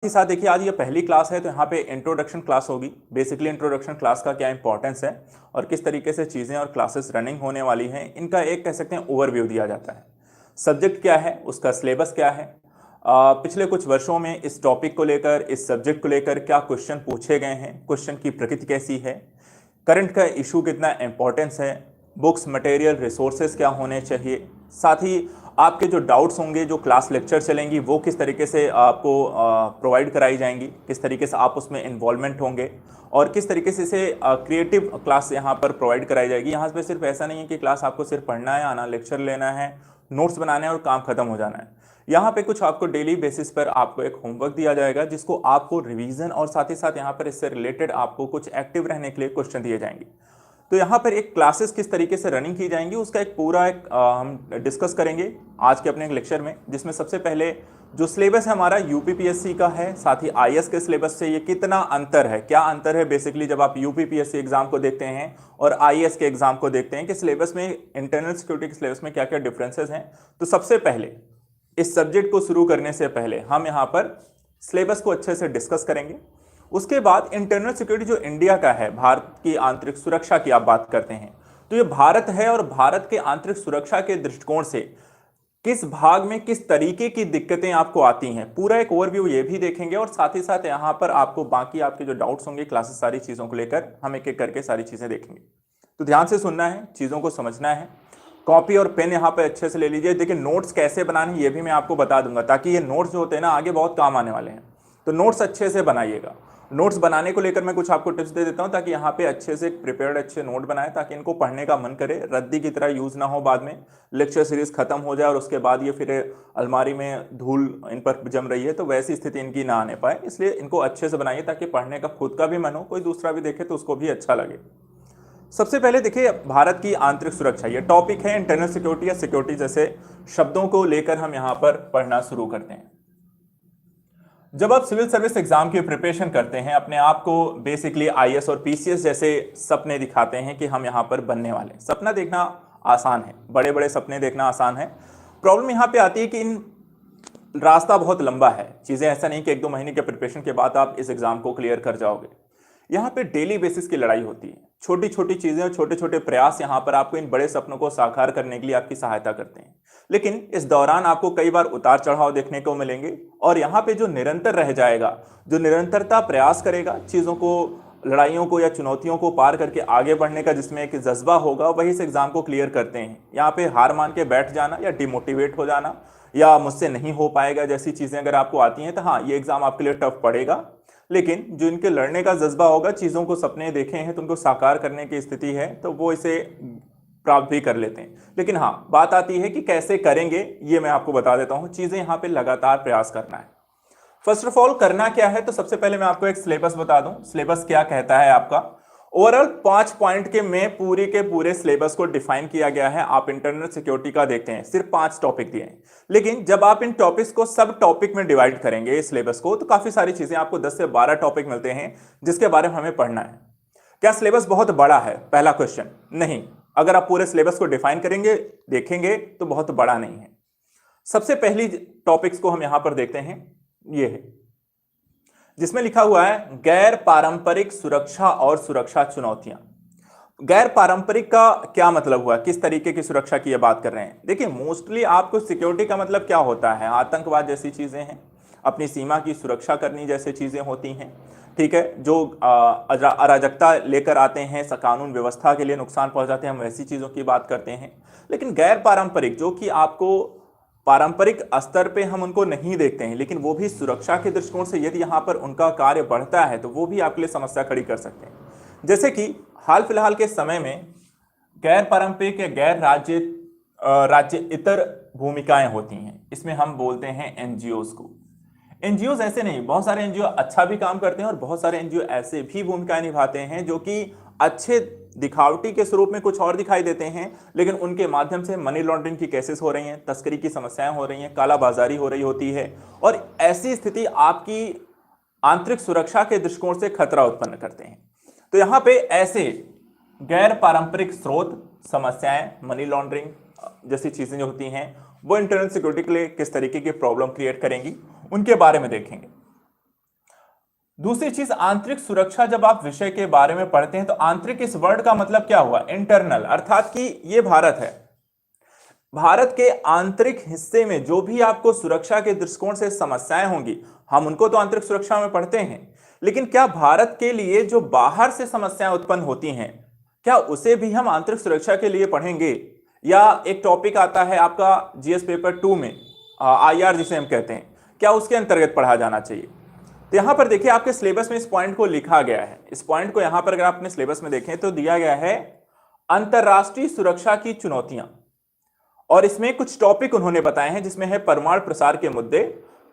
ही साथ देखिए आज ये पहली क्लास है तो यहाँ पे इंट्रोडक्शन क्लास होगी। बेसिकली इंट्रोडक्शन क्लास का क्या इंपॉर्टेंस है और किस तरीके से चीज़ें और क्लासेस रनिंग होने वाली हैं, इनका एक कह सकते हैं ओवरव्यू दिया जाता है। सब्जेक्ट क्या है, उसका सिलेबस क्या है, पिछले कुछ वर्षों में इस टॉपिक को लेकर, इस सब्जेक्ट को लेकर क्या क्वेश्चन पूछे गए हैं, क्वेश्चन की प्रकृति कैसी है, करंट का इशू कितना इंपॉर्टेंस है, बुक्स मटेरियल रिसोर्सेज क्या होने चाहिए, साथ ही आपके जो डाउट्स होंगे, जो क्लास लेक्चर चलेंगी वो किस तरीके से आपको प्रोवाइड कराई जाएंगी, किस तरीके से आप उसमें इन्वॉल्वमेंट होंगे और किस तरीके से इसे क्रिएटिव क्लास यहाँ पर प्रोवाइड कराई जाएगी। यहाँ पे सिर्फ ऐसा नहीं है कि क्लास आपको सिर्फ पढ़ना है, आना, लेक्चर लेना है, नोट्स बनाना है और काम खत्म हो जाना है। यहाँ पे कुछ आपको डेली बेसिस पर आपको एक होमवर्क दिया जाएगा जिसको आपको रिवीजन और साथ ही साथ यहाँ पर इससे रिलेटेड आपको कुछ एक्टिव रहने के लिए क्वेश्चन दिए जाएंगे। तो यहाँ पर एक क्लासेस किस तरीके से रनिंग की जाएंगी उसका एक पूरा हम डिस्कस करेंगे आज के अपने एक लेक्चर में, जिसमें सबसे पहले जो सिलेबस है हमारा यूपीपीएससी का है, साथ ही आईएएस के सिलेबस से ये कितना अंतर है, क्या अंतर है बेसिकली जब आप यूपीपीएससी एग्जाम को देखते हैं और आईएएस के एग्जाम को देखते हैं कि सिलेबस में, इंटरनल सिक्योरिटी के सिलेबस में क्या क्या डिफरेंसेस हैं। तो सबसे पहले इस सब्जेक्ट को शुरू करने से पहले हम यहाँ पर सिलेबस को अच्छे से डिस्कस करेंगे। उसके बाद इंटरनल सिक्योरिटी जो इंडिया का है, भारत की आंतरिक सुरक्षा की आप बात करते हैं, तो ये भारत है और भारत के आंतरिक सुरक्षा के दृष्टिकोण से किस भाग में किस तरीके की दिक्कतें आपको आती हैं, पूरा एक ओवरव्यू ये भी देखेंगे। और साथ ही साथ यहाँ पर आपको बाकी आपके जो डाउट्स होंगे क्लासेस सारी चीज़ों को लेकर हम एक एक करके सारी चीज़ें देखेंगे। तो ध्यान से सुनना है, चीज़ों को समझना है। कॉपी और पेन यहाँ पे अच्छे से ले लीजिए। देखिए नोट्स कैसे बनाने ये भी मैं आपको बता दूंगा, ताकि ये नोट्स जो होते हैं ना आगे बहुत काम आने वाले हैं। तो नोट्स अच्छे से बनाइएगा। नोट्स बनाने को लेकर मैं कुछ आपको टिप्स दे देता हूं ताकि यहाँ पे अच्छे से प्रिपेयर्ड अच्छे नोट बनाए, ताकि इनको पढ़ने का मन करे, रद्दी की तरह यूज ना हो, बाद में लेक्चर सीरीज खत्म हो जाए और उसके बाद ये फिर अलमारी में धूल इन पर जम रही है, तो वैसी स्थिति इनकी ना आने पाए। इसलिए इनको अच्छे से बनाइए ताकि पढ़ने का खुद का भी मन हो, कोई दूसरा भी देखे तो उसको भी अच्छा लगे। सबसे पहले देखिए भारत की आंतरिक सुरक्षा, ये टॉपिक है। इंटरनल सिक्योरिटी या सिक्योरिटी जैसे शब्दों को लेकर हम यहाँ पर पढ़ना शुरू करते हैं। जब आप सिविल सर्विस एग्जाम की प्रिपरेशन करते हैं, अपने आप को बेसिकली आईएएस और पीसीएस जैसे सपने दिखाते हैं कि हम यहाँ पर बनने वाले हैं। सपना देखना आसान है, बड़े बड़े सपने देखना आसान है। प्रॉब्लम यहाँ पे आती है कि इन रास्ता बहुत लंबा है। चीज़ें ऐसा नहीं कि 1-2 महीने के प्रिपरेशन के बाद आप इस एग्जाम को क्लियर कर जाओगे। यहाँ पे डेली बेसिस की लड़ाई होती है। छोटी छोटी चीजें और छोटे छोटे प्रयास यहाँ पर आपको इन बड़े सपनों को साकार करने के लिए आपकी सहायता करते हैं। लेकिन इस दौरान आपको कई बार उतार चढ़ाव देखने को मिलेंगे और यहाँ पे जो निरंतर रह जाएगा, जो निरंतरता प्रयास करेगा, चीजों को, लड़ाइयों को या चुनौतियों को पार करके आगे बढ़ने का जिसमें एक जज्बा होगा, वही इस एग्जाम को क्लियर करते हैं। यहाँ पे हार मान के बैठ जाना या डिमोटिवेट हो जाना या मुझसे नहीं हो पाएगा जैसी चीजें अगर आपको आती हैं तो हाँ, ये एग्जाम आपके लिए टफ पड़ेगा। लेकिन जो इनके लड़ने का जज्बा होगा, चीज़ों को सपने देखे हैं तो उनको साकार करने की स्थिति है, तो वो इसे प्राप्त भी कर लेते हैं। लेकिन हाँ, बात आती है कि कैसे करेंगे, ये मैं आपको बता देता हूँ। चीज़ें यहाँ पे लगातार प्रयास करना है। फर्स्ट ऑफ ऑल करना क्या है, तो सबसे पहले मैं आपको एक सिलेबस बता दूं। सिलेबस क्या कहता है आपका, ओवरऑल 5 पॉइंट के में पूरे के पूरे सिलेबस को डिफाइन किया गया है। आप इंटरनल सिक्योरिटी का देखते हैं, सिर्फ 5 टॉपिक दिए हैं, लेकिन जब आप इन टॉपिक्स को सब टॉपिक में डिवाइड करेंगे इस सिलेबस को, तो काफी सारी चीजें आपको 10 से 12 टॉपिक मिलते हैं जिसके बारे में हमें पढ़ना है। क्या सिलेबस बहुत बड़ा है? पहला क्वेश्चन, नहीं। अगर आप पूरे सिलेबस को डिफाइन करेंगे, देखेंगे तो बहुत बड़ा नहीं है। सबसे पहली टॉपिक्स को हम यहां पर देखते हैं, ये है जिसमें लिखा हुआ है गैर पारंपरिक सुरक्षा और सुरक्षा चुनौतियां। गैर पारंपरिक का क्या मतलब हुआ, किस तरीके की सुरक्षा की ये बात कर रहे हैं? देखिए मोस्टली आपको सिक्योरिटी का मतलब क्या होता है, आतंकवाद जैसी चीजें हैं, अपनी सीमा की सुरक्षा करनी जैसे चीजें होती हैं, ठीक है, जो अराजकता लेकर आते हैं, कानून व्यवस्था के लिए नुकसान पहुंचाते हैं, हम वैसी चीजों की बात करते हैं। लेकिन गैर पारंपरिक, जो कि आपको पारंपरिक स्तर पे हम उनको नहीं देखते हैं, लेकिन वो भी सुरक्षा के दृष्टिकोण से यदि यहाँ पर उनका कार्य बढ़ता है तो वो भी आपके लिए समस्या खड़ी कर सकते हैं। जैसे कि हाल फिलहाल के समय में गैर पारंपरिक या गैर राज्य इतर भूमिकाएं होती हैं। इसमें हम बोलते हैं एनजीओज को। एनजीओज ऐसे नहीं, बहुत सारे एनजीओ अच्छा भी काम करते हैं और बहुत सारे एनजीओ ऐसे भी भूमिकाएं निभाते हैं जो कि अच्छे दिखावटी के स्वरूप में कुछ और दिखाई देते हैं, लेकिन उनके माध्यम से मनी लॉन्ड्रिंग की केसेस हो रही हैं, तस्करी की समस्याएं हो रही हैं, काला बाजारी हो रही होती है, और ऐसी स्थिति आपकी आंतरिक सुरक्षा के दृष्टिकोण से खतरा उत्पन्न करते हैं। तो यहां पे ऐसे गैर पारंपरिक स्रोत, समस्याएं, मनी लॉन्ड्रिंग जैसी चीजें जो होती हैं, वो इंटरनल सिक्योरिटी के लिए किस तरीके की प्रॉब्लम क्रिएट करेंगी, उनके बारे में देखेंगे। दूसरी चीज आंतरिक सुरक्षा, जब आप विषय के बारे में पढ़ते हैं तो आंतरिक इस वर्ड का मतलब क्या हुआ, इंटरनल, अर्थात कि ये भारत है, भारत के आंतरिक हिस्से में जो भी आपको सुरक्षा के दृष्टिकोण से समस्याएं होंगी, हम उनको तो आंतरिक सुरक्षा में पढ़ते हैं, लेकिन क्या भारत के लिए जो बाहर से समस्याएं उत्पन्न होती हैं, क्या उसे भी हम आंतरिक सुरक्षा के लिए पढ़ेंगे? या एक टॉपिक आता है आपका जीएस पेपर 2 में, आईआर जिसे हम कहते हैं, क्या उसके अंतर्गत पढ़ा जाना चाहिए? तो यहां पर देखिए आपके सिलेबस में इस पॉइंट को लिखा गया है। इस पॉइंट को यहां पर अगर आप अपने सिलेबस में देखें तो दिया गया है अंतरराष्ट्रीय सुरक्षा की चुनौतियां, और इसमें कुछ टॉपिक उन्होंने बताए हैं जिसमें है परमाणु प्रसार के मुद्दे,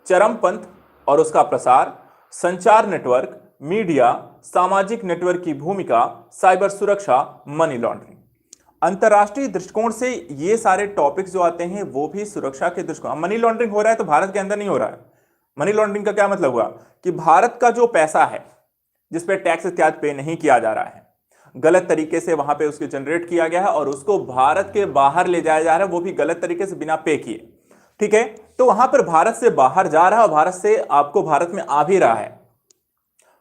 चरमपंथ और उसका प्रसार, संचार नेटवर्क, मीडिया, सामाजिक नेटवर्क की भूमिका, साइबर सुरक्षा, मनी लॉन्ड्रिंग। अंतरराष्ट्रीय दृष्टिकोण से ये सारे टॉपिक्स जो आते हैं वो भी सुरक्षा के दृष्टिकोण, मनी लॉन्ड्रिंग हो रहा है तो भारत के अंदर नहीं हो रहा है। मनी लॉन्ड्रिंग का क्या मतलब हुआ कि भारत का जो पैसा है जिस पे टैक्स इत्यादि पे नहीं किया जा रहा है, गलत तरीके से वहां पे उसके जनरेट किया गया है और उसको भारत के बाहर ले जाया जा रहा है, वो भी गलत तरीके से बिना पे किए, ठीक है। तो वहां पर भारत से बाहर जा रहा है और भारत से आपको भारत में आ भी रहा है।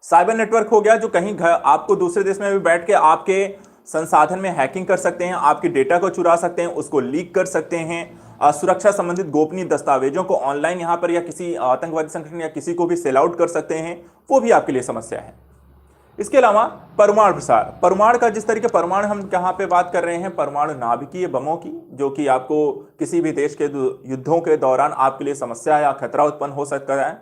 साइबर नेटवर्क हो गया, जो कहीं आपको दूसरे देश में भी बैठ के आपके संसाधन में हैकिंग कर सकते हैं, आपके डेटा को चुरा सकते हैं, उसको लीक कर सकते हैं, सुरक्षा संबंधित गोपनीय दस्तावेजों को ऑनलाइन यहां पर या किसी आतंकवादी संगठन या किसी को भी सेल आउट कर सकते हैं, वो भी आपके लिए समस्या है। इसके अलावा परमाणु प्रसार, परमाणु का जिस तरीके परमाणु हम कहां पे बात कर रहे हैं, परमाणु नाभिकीय बमों की, जो कि आपको किसी भी देश के युद्धों के दौरान आपके लिए समस्या या खतरा उत्पन्न हो सकता है।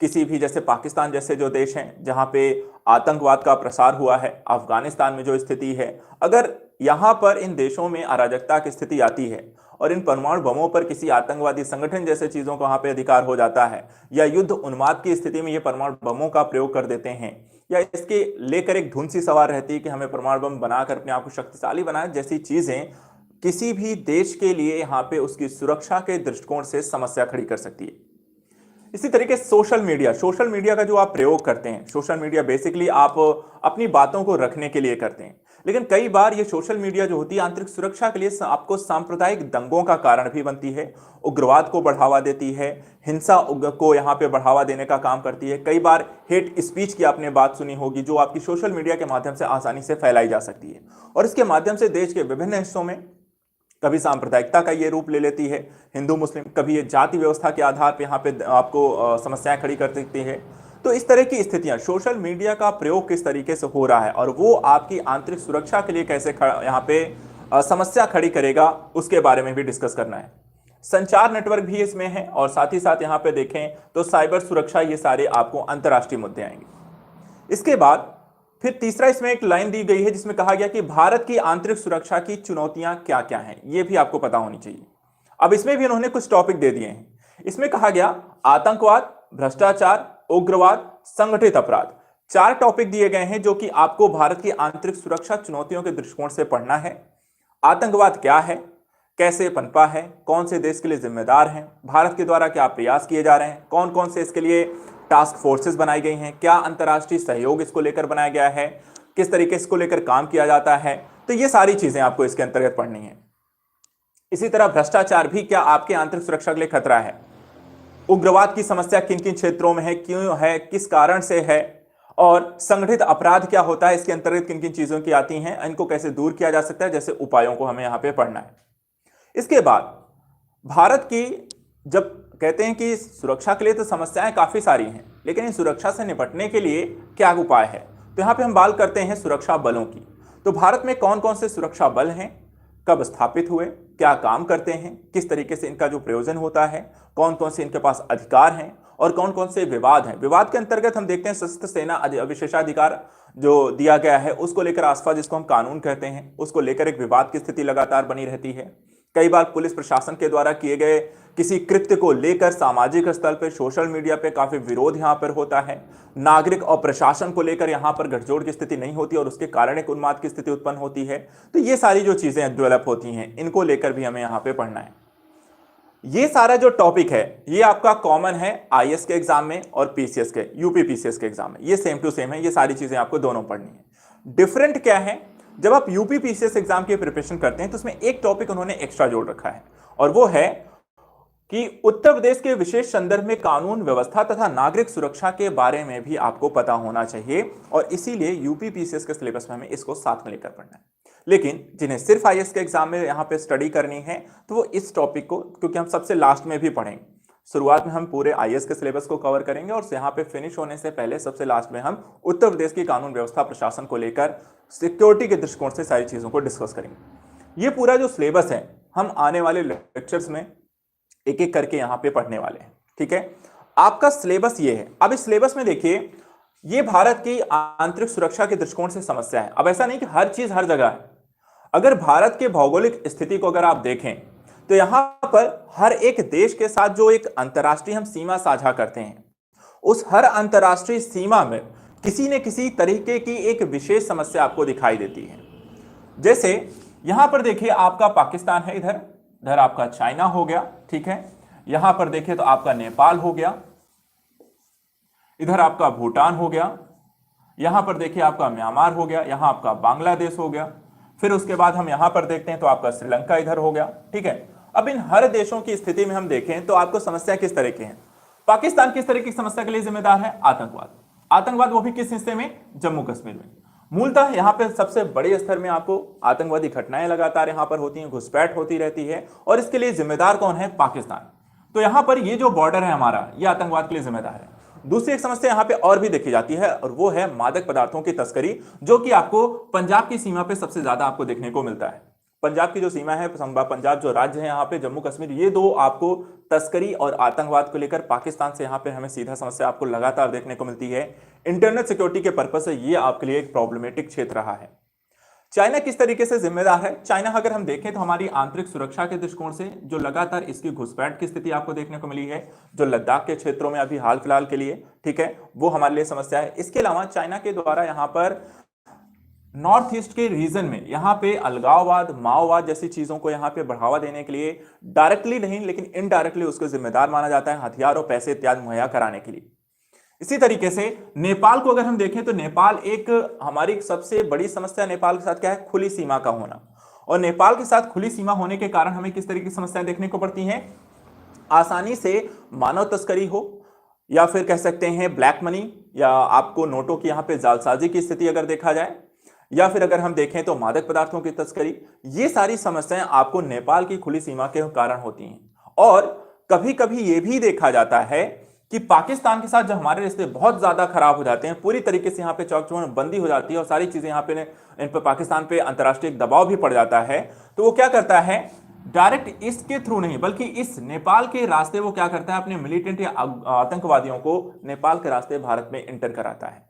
किसी भी जैसे पाकिस्तान जैसे जो देश हैं जहां पे आतंकवाद का प्रसार हुआ है, अफगानिस्तान में जो स्थिति है, अगर यहां पर इन देशों में अराजकता की स्थिति आती है और इन परमाणु बमों पर किसी आतंकवादी संगठन जैसे चीजों का वहां पे अधिकार हो जाता है, या युद्ध उन्माद की स्थिति में ये परमाणु बमों का प्रयोग कर देते हैं, या इसके लेकर एक धुन सी सवार रहती है कि हमें परमाणु बम बनाकर अपने आप को शक्तिशाली बनाए, जैसी चीजें किसी भी देश के लिए यहाँ पे उसकी सुरक्षा के दृष्टिकोण से समस्या खड़ी कर सकती है। इसी तरीके सोशल मीडिया का जो आप प्रयोग करते हैं, सोशल मीडिया बेसिकली आप अपनी बातों को रखने के लिए करते हैं, लेकिन कई बार ये सोशल मीडिया जो होती है आंतरिक सुरक्षा के लिए आपको सांप्रदायिक दंगों का कारण भी बनती है, उग्रवाद को बढ़ावा देती है, हिंसा को यहाँ पे बढ़ावा देने का काम करती है। कई बार हेट स्पीच की आपने बात सुनी होगी जो आपकी सोशल मीडिया के माध्यम से आसानी से फैलाई जा सकती है, और इसके माध्यम से देश के विभिन्न हिस्सों में कभी सांप्रदायिकता का ये रूप ले लेती है, हिंदू मुस्लिम, कभी ये जाति व्यवस्था के आधार पे यहाँ पे आपको समस्याएं खड़ी कर सकती है। तो इस तरह की स्थितियां, सोशल मीडिया का प्रयोग किस तरीके से हो रहा है और वो आपकी आंतरिक सुरक्षा के लिए कैसे यहाँ पे समस्या खड़ी करेगा, उसके बारे में भी डिस्कस करना है। संचार नेटवर्क भी इसमें है, और साथ ही साथ यहाँ पे देखें तो साइबर सुरक्षा, ये सारे आपको अंतर्राष्ट्रीय मुद्दे आएंगे। इसके बाद फिर तीसरा इसमें एक लाइन दी गई है जिसमें कहा गया कि भारत की आंतरिक सुरक्षा की चुनौतियां क्या क्या हैं, ये भी आपको पता होनी चाहिए। अब इसमें भी उन्होंने कुछ टॉपिक दे दिए हैं। इसमें कहा गया आतंकवाद, भ्रष्टाचार, उग्रवाद, संगठित अपराध, 4 टॉपिक दिए गए हैं जो कि आपको भारत की आंतरिक सुरक्षा चुनौतियों के दृष्टिकोण से पढ़ना है। आतंकवाद क्या है, कैसे पनपा है, कौन से देश के लिए जिम्मेदार हैं, भारत के द्वारा क्या प्रयास किए जा रहे हैं, कौन कौन से इसके लिए टास्क फोर्सेस बनाई गई हैं, क्या अंतर्राष्ट्रीय सहयोग इसको लेकर बनाया गया है, किस तरीके से इसको लेकर काम किया जाता है। तो ये सारी चीजें आपको इसके अंतर्गत पढ़नी है। इसी तरह भ्रष्टाचार भी क्या आपके आंतरिक सुरक्षा के लिए खतरा है, उग्रवाद की समस्या किन किन क्षेत्रों में है, क्यों है, किस कारण से है, और संगठित अपराध क्या होता है, इसके अंतर्गत किन किन चीजों की आती हैं, इनको कैसे दूर किया जा सकता है, जैसे उपायों को हमें यहां पे पढ़ना है। इसके बाद भारत की, जब कहते हैं कि सुरक्षा के लिए तो समस्याएं काफी सारी हैं, लेकिन इन सुरक्षा से निपटने के लिए क्या उपाय है, तो यहां पे हम बात करते हैं सुरक्षा बलों की। तो भारत में कौन कौन से सुरक्षा बल हैं, कब स्थापित हुए, क्या काम करते हैं, किस तरीके से इनका जो प्रयोजन होता है, कौन कौन से इनके पास अधिकार हैं और कौन कौन से विवाद हैं। विवाद के अंतर्गत हम देखते हैं सशस्त्र सेना विशेषाधिकार जो दिया गया है उसको लेकर आसपा, जिसको हम कानून कहते हैं, उसको लेकर एक विवाद की स्थिति लगातार बनी रहती है। कई बार पुलिस प्रशासन के द्वारा किए गए किसी कृत्य को लेकर सामाजिक स्तर पर, सोशल मीडिया पे काफी विरोध यहां पर होता है। नागरिक और प्रशासन को लेकर यहां पर गठजोड़ की स्थिति नहीं होती और उसके कारण एक उन्माद की स्थिति उत्पन्न होती है। तो ये सारी जो चीजें डेवलप होती हैं, इनको लेकर भी हमें यहां पे पढ़ना है। ये सारा जो टॉपिक है ये आपका कॉमन है आईएएस के एग्जाम में और पीसीएस के, यूपी पीसीएस के एग्जाम में, ये सेम टू सेम है। ये सारी चीजें आपको दोनों पढ़नी है। डिफरेंट क्या है, जब आप यूपी पीसीएस एग्जाम की प्रिपरेशन करते हैं तो उसमें एक टॉपिक उन्होंने एक्स्ट्रा जोड़ रखा है, और वो है कि उत्तर प्रदेश के विशेष संदर्भ में कानून व्यवस्था तथा नागरिक सुरक्षा के बारे में भी आपको पता होना चाहिए और इसीलिए यूपी पीसीएस के सिलेबस में हमें इसको साथ में लेकर पढ़ना है। लेकिन जिन्हें सिर्फ आईएएस के एग्जाम में यहां पे स्टडी करनी है तो वो इस टॉपिक को, क्योंकि हम सबसे लास्ट में भी पढ़ेंगे, शुरुआत में हम पूरे आईएएस के सिलेबस को कवर करेंगे और यहाँ पे फिनिश होने से पहले सबसे लास्ट में हम उत्तर प्रदेश की कानून व्यवस्था प्रशासन को लेकर सिक्योरिटी के दृष्टिकोण से सारी चीजों को डिस्कस करेंगे। ये पूरा जो सिलेबस है हम आने वाले लेक्चर्स में एक एक करके यहाँ पे पढ़ने वाले हैं। ठीक है, आपका सिलेबस ये है। अब इस सिलेबस में देखिए, ये भारत की आंतरिक सुरक्षा के दृष्टिकोण से समस्या है। अब ऐसा नहीं कि हर चीज हर जगह है। अगर भारत के भौगोलिक स्थिति को अगर आप देखें तो यहां पर हर एक देश के साथ जो एक अंतर्राष्ट्रीय हम सीमा साझा करते हैं, उस हर अंतर्राष्ट्रीय सीमा में किसी न किसी तरीके की एक विशेष समस्या आपको दिखाई देती है। जैसे यहां पर देखिए, आपका पाकिस्तान है, इधर आपका चाइना हो गया। ठीक है, यहां पर देखिए तो आपका नेपाल हो गया, इधर आपका भूटान हो गया, यहां पर देखिए आपका म्यांमार हो गया, यहां आपका बांग्लादेश हो गया, फिर उसके बाद हम यहां पर देखते हैं तो आपका श्रीलंका इधर हो गया। ठीक है, अब इन हर देशों की स्थिति में हम देखें तो आपको समस्या किस तरह की है। पाकिस्तान किस तरह की समस्या के लिए जिम्मेदार है? आतंकवाद, वो भी किस हिस्से में? जम्मू कश्मीर में। मूलतः यहां पे सबसे बड़े स्तर में आपको आतंकवादी घटनाएं लगातार यहां पर होती हैं, घुसपैठ होती रहती है और इसके लिए जिम्मेदार कौन है? पाकिस्तान। तो यहां पर ये जो बॉर्डर है हमारा, ये आतंकवाद के लिए जिम्मेदार है। दूसरी एक समस्या यहां पे और भी देखी जाती है और वो है मादक पदार्थों की तस्करी, जो कि आपको पंजाब की सीमा पे सबसे ज्यादा आपको देखने को मिलता है। पंजाब की जो सीमा है, पंजाब जो राज्य है यहाँ पे, जम्मू कश्मीर, ये दो आपको तस्करी और आतंकवाद को लेकर पाकिस्तान से यहाँ पे हमें सीधा समस्या आपको लगातार देखने को मिलती है। इंटरनल सिक्योरिटी के पर्पज से ये आपके लिए एक प्रॉब्लमेटिक क्षेत्र रहा है। चाइना किस तरीके से जिम्मेदार है? चाइना अगर हम देखें तो हमारी आंतरिक सुरक्षा के दृष्टिकोण से जो लगातार इसकी घुसपैठ की स्थिति आपको देखने को मिली है, जो लद्दाख के क्षेत्रों में अभी हाल फिलहाल के लिए, ठीक है, वो हमारे लिए समस्या है। इसके अलावा चाइना के द्वारा यहाँ पर नॉर्थ ईस्ट के रीजन में यहाँ पे अलगाववाद, माओवाद जैसी चीजों को यहाँ पे बढ़ावा देने के लिए डायरेक्टली नहीं लेकिन इनडायरेक्टली उसको जिम्मेदार माना जाता है, हथियार और पैसे इत्यादि मुहैया कराने के लिए। इसी तरीके से नेपाल को अगर हम देखें तो नेपाल एक हमारी सबसे बड़ी समस्या नेपाल के साथ क्या है? खुली सीमा का होना। और नेपाल के साथ खुली सीमा होने के कारण हमें किस तरीके की समस्याएं देखने को पड़ती हैं? आसानी से मानव तस्करी हो, या फिर कह सकते हैं ब्लैक मनी, या आपको नोटों की यहाँ पे जालसाजी की स्थिति अगर देखा जाए, या फिर अगर हम देखें तो मादक पदार्थों की तस्करी। ये सारी समस्याएं आपको नेपाल की खुली सीमा के कारण होती हैं। और कभी कभी ये भी देखा जाता है कि पाकिस्तान के साथ जब हमारे रिश्ते बहुत ज्यादा खराब हो जाते हैं, पूरी तरीके से यहाँ पे चौक चौबंद बंदी हो जाती है और सारी चीजें यहाँ पे इन पर पाकिस्तान पे अंतर्राष्ट्रीय दबाव भी पड़ जाता है, तो वो क्या करता है? डायरेक्ट इसके थ्रू नहीं बल्कि इस नेपाल के रास्ते वो क्या करता है? अपने मिलिटेंट या आतंकवादियों को नेपाल के रास्ते भारत में एंटर कराता है।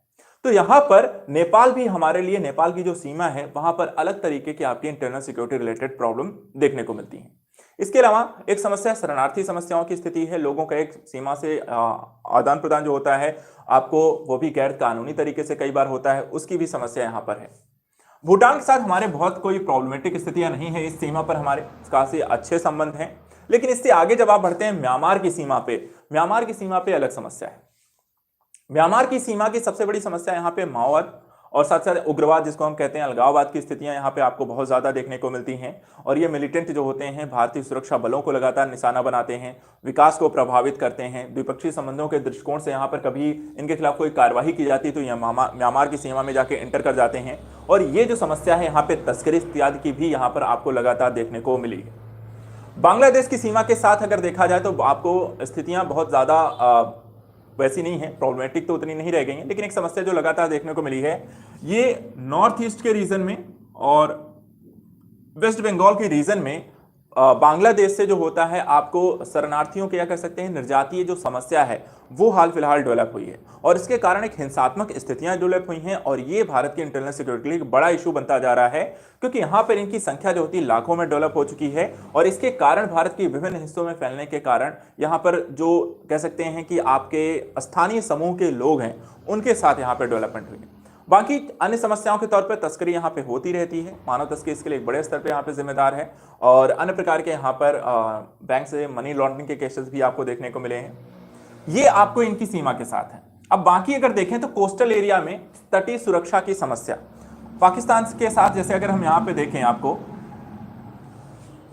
तो यहां पर नेपाल भी हमारे लिए, नेपाल की जो सीमा है वहां पर अलग तरीके की आपकी इंटरनल सिक्योरिटी रिलेटेड प्रॉब्लम देखने को मिलती है। इसके अलावा एक समस्या शरणार्थी समस्याओं की स्थिति है। लोगों का एक सीमा से आदान प्रदान जो होता है आपको, वो भी गैर कानूनी तरीके से कई बार होता है, उसकी भी समस्या यहां पर है। भूटान के साथ हमारे बहुत कोई प्रॉब्लमेटिक स्थितियां नहीं है, इस सीमा पर हमारे काफी अच्छे संबंध हैं। लेकिन इससे आगे जब आप बढ़ते हैं म्यांमार की सीमा पे अलग समस्या है। म्यांमार की सीमा की सबसे बड़ी समस्या यहाँ पे माओवाद और साथ साथ उग्रवाद, जिसको हम कहते हैं अलगाववाद की स्थितियां यहाँ पे आपको बहुत ज्यादा देखने को मिलती हैं। और ये मिलिटेंट जो होते हैं भारतीय सुरक्षा बलों को लगातार निशाना बनाते हैं, विकास को प्रभावित करते हैं। द्विपक्षीय संबंधों के दृष्टिकोण से यहाँ पर कभी इनके खिलाफ कोई कार्यवाही की जाती है तो ये म्यांमार की सीमा में जाके एंटर कर जाते हैं। और ये जो समस्या है यहाँ पे तस्करी इत्यादि की भी यहाँ पर आपको लगातार देखने को मिली है। बांग्लादेश की सीमा के साथ अगर देखा जाए तो आपको स्थितियां बहुत ज्यादा वैसी नहीं है, प्रॉब्लमेटिक तो उतनी नहीं रह गई है। लेकिन एक समस्या जो लगातार देखने को मिली है, ये नॉर्थ ईस्ट के रीजन में और वेस्ट बंगाल के रीजन में बांग्लादेश से जो होता है आपको शरणार्थियों के, या कह सकते हैं निर्यातीय जो समस्या है वो हाल फिलहाल डेवलप हुई है और इसके कारण एक हिंसात्मक स्थितियां डेवलप हुई हैं। और ये भारत की इंटरनल सिक्योरिटी के लिए एक बड़ा इशू बनता जा रहा है, क्योंकि यहाँ पर इनकी संख्या जो होती है लाखों में डेवलप हो चुकी है। और इसके कारण भारत के विभिन्न हिस्सों में फैलने के कारण यहाँ पर जो कह सकते हैं कि आपके स्थानीय समूह के लोग हैं उनके साथ यहाँ पर डेवलपमेंट हुई है। बाकी अन्य समस्याओं के तौर पर तस्करी यहाँ पे होती रहती है, मानव तस्करी इसके लिए एक बड़े स्तर पे यहाँ पे जिम्मेदार है। और अन्य प्रकार के यहाँ पर बैंक से मनी लॉन्ड्रिंग के केसेस भी आपको देखने को मिले हैं। ये आपको इनकी सीमा के साथ है। अब बाकी अगर देखें तो कोस्टल एरिया में तटीय सुरक्षा की समस्या पाकिस्तान के साथ, जैसे अगर हम यहाँ पे देखें, आपको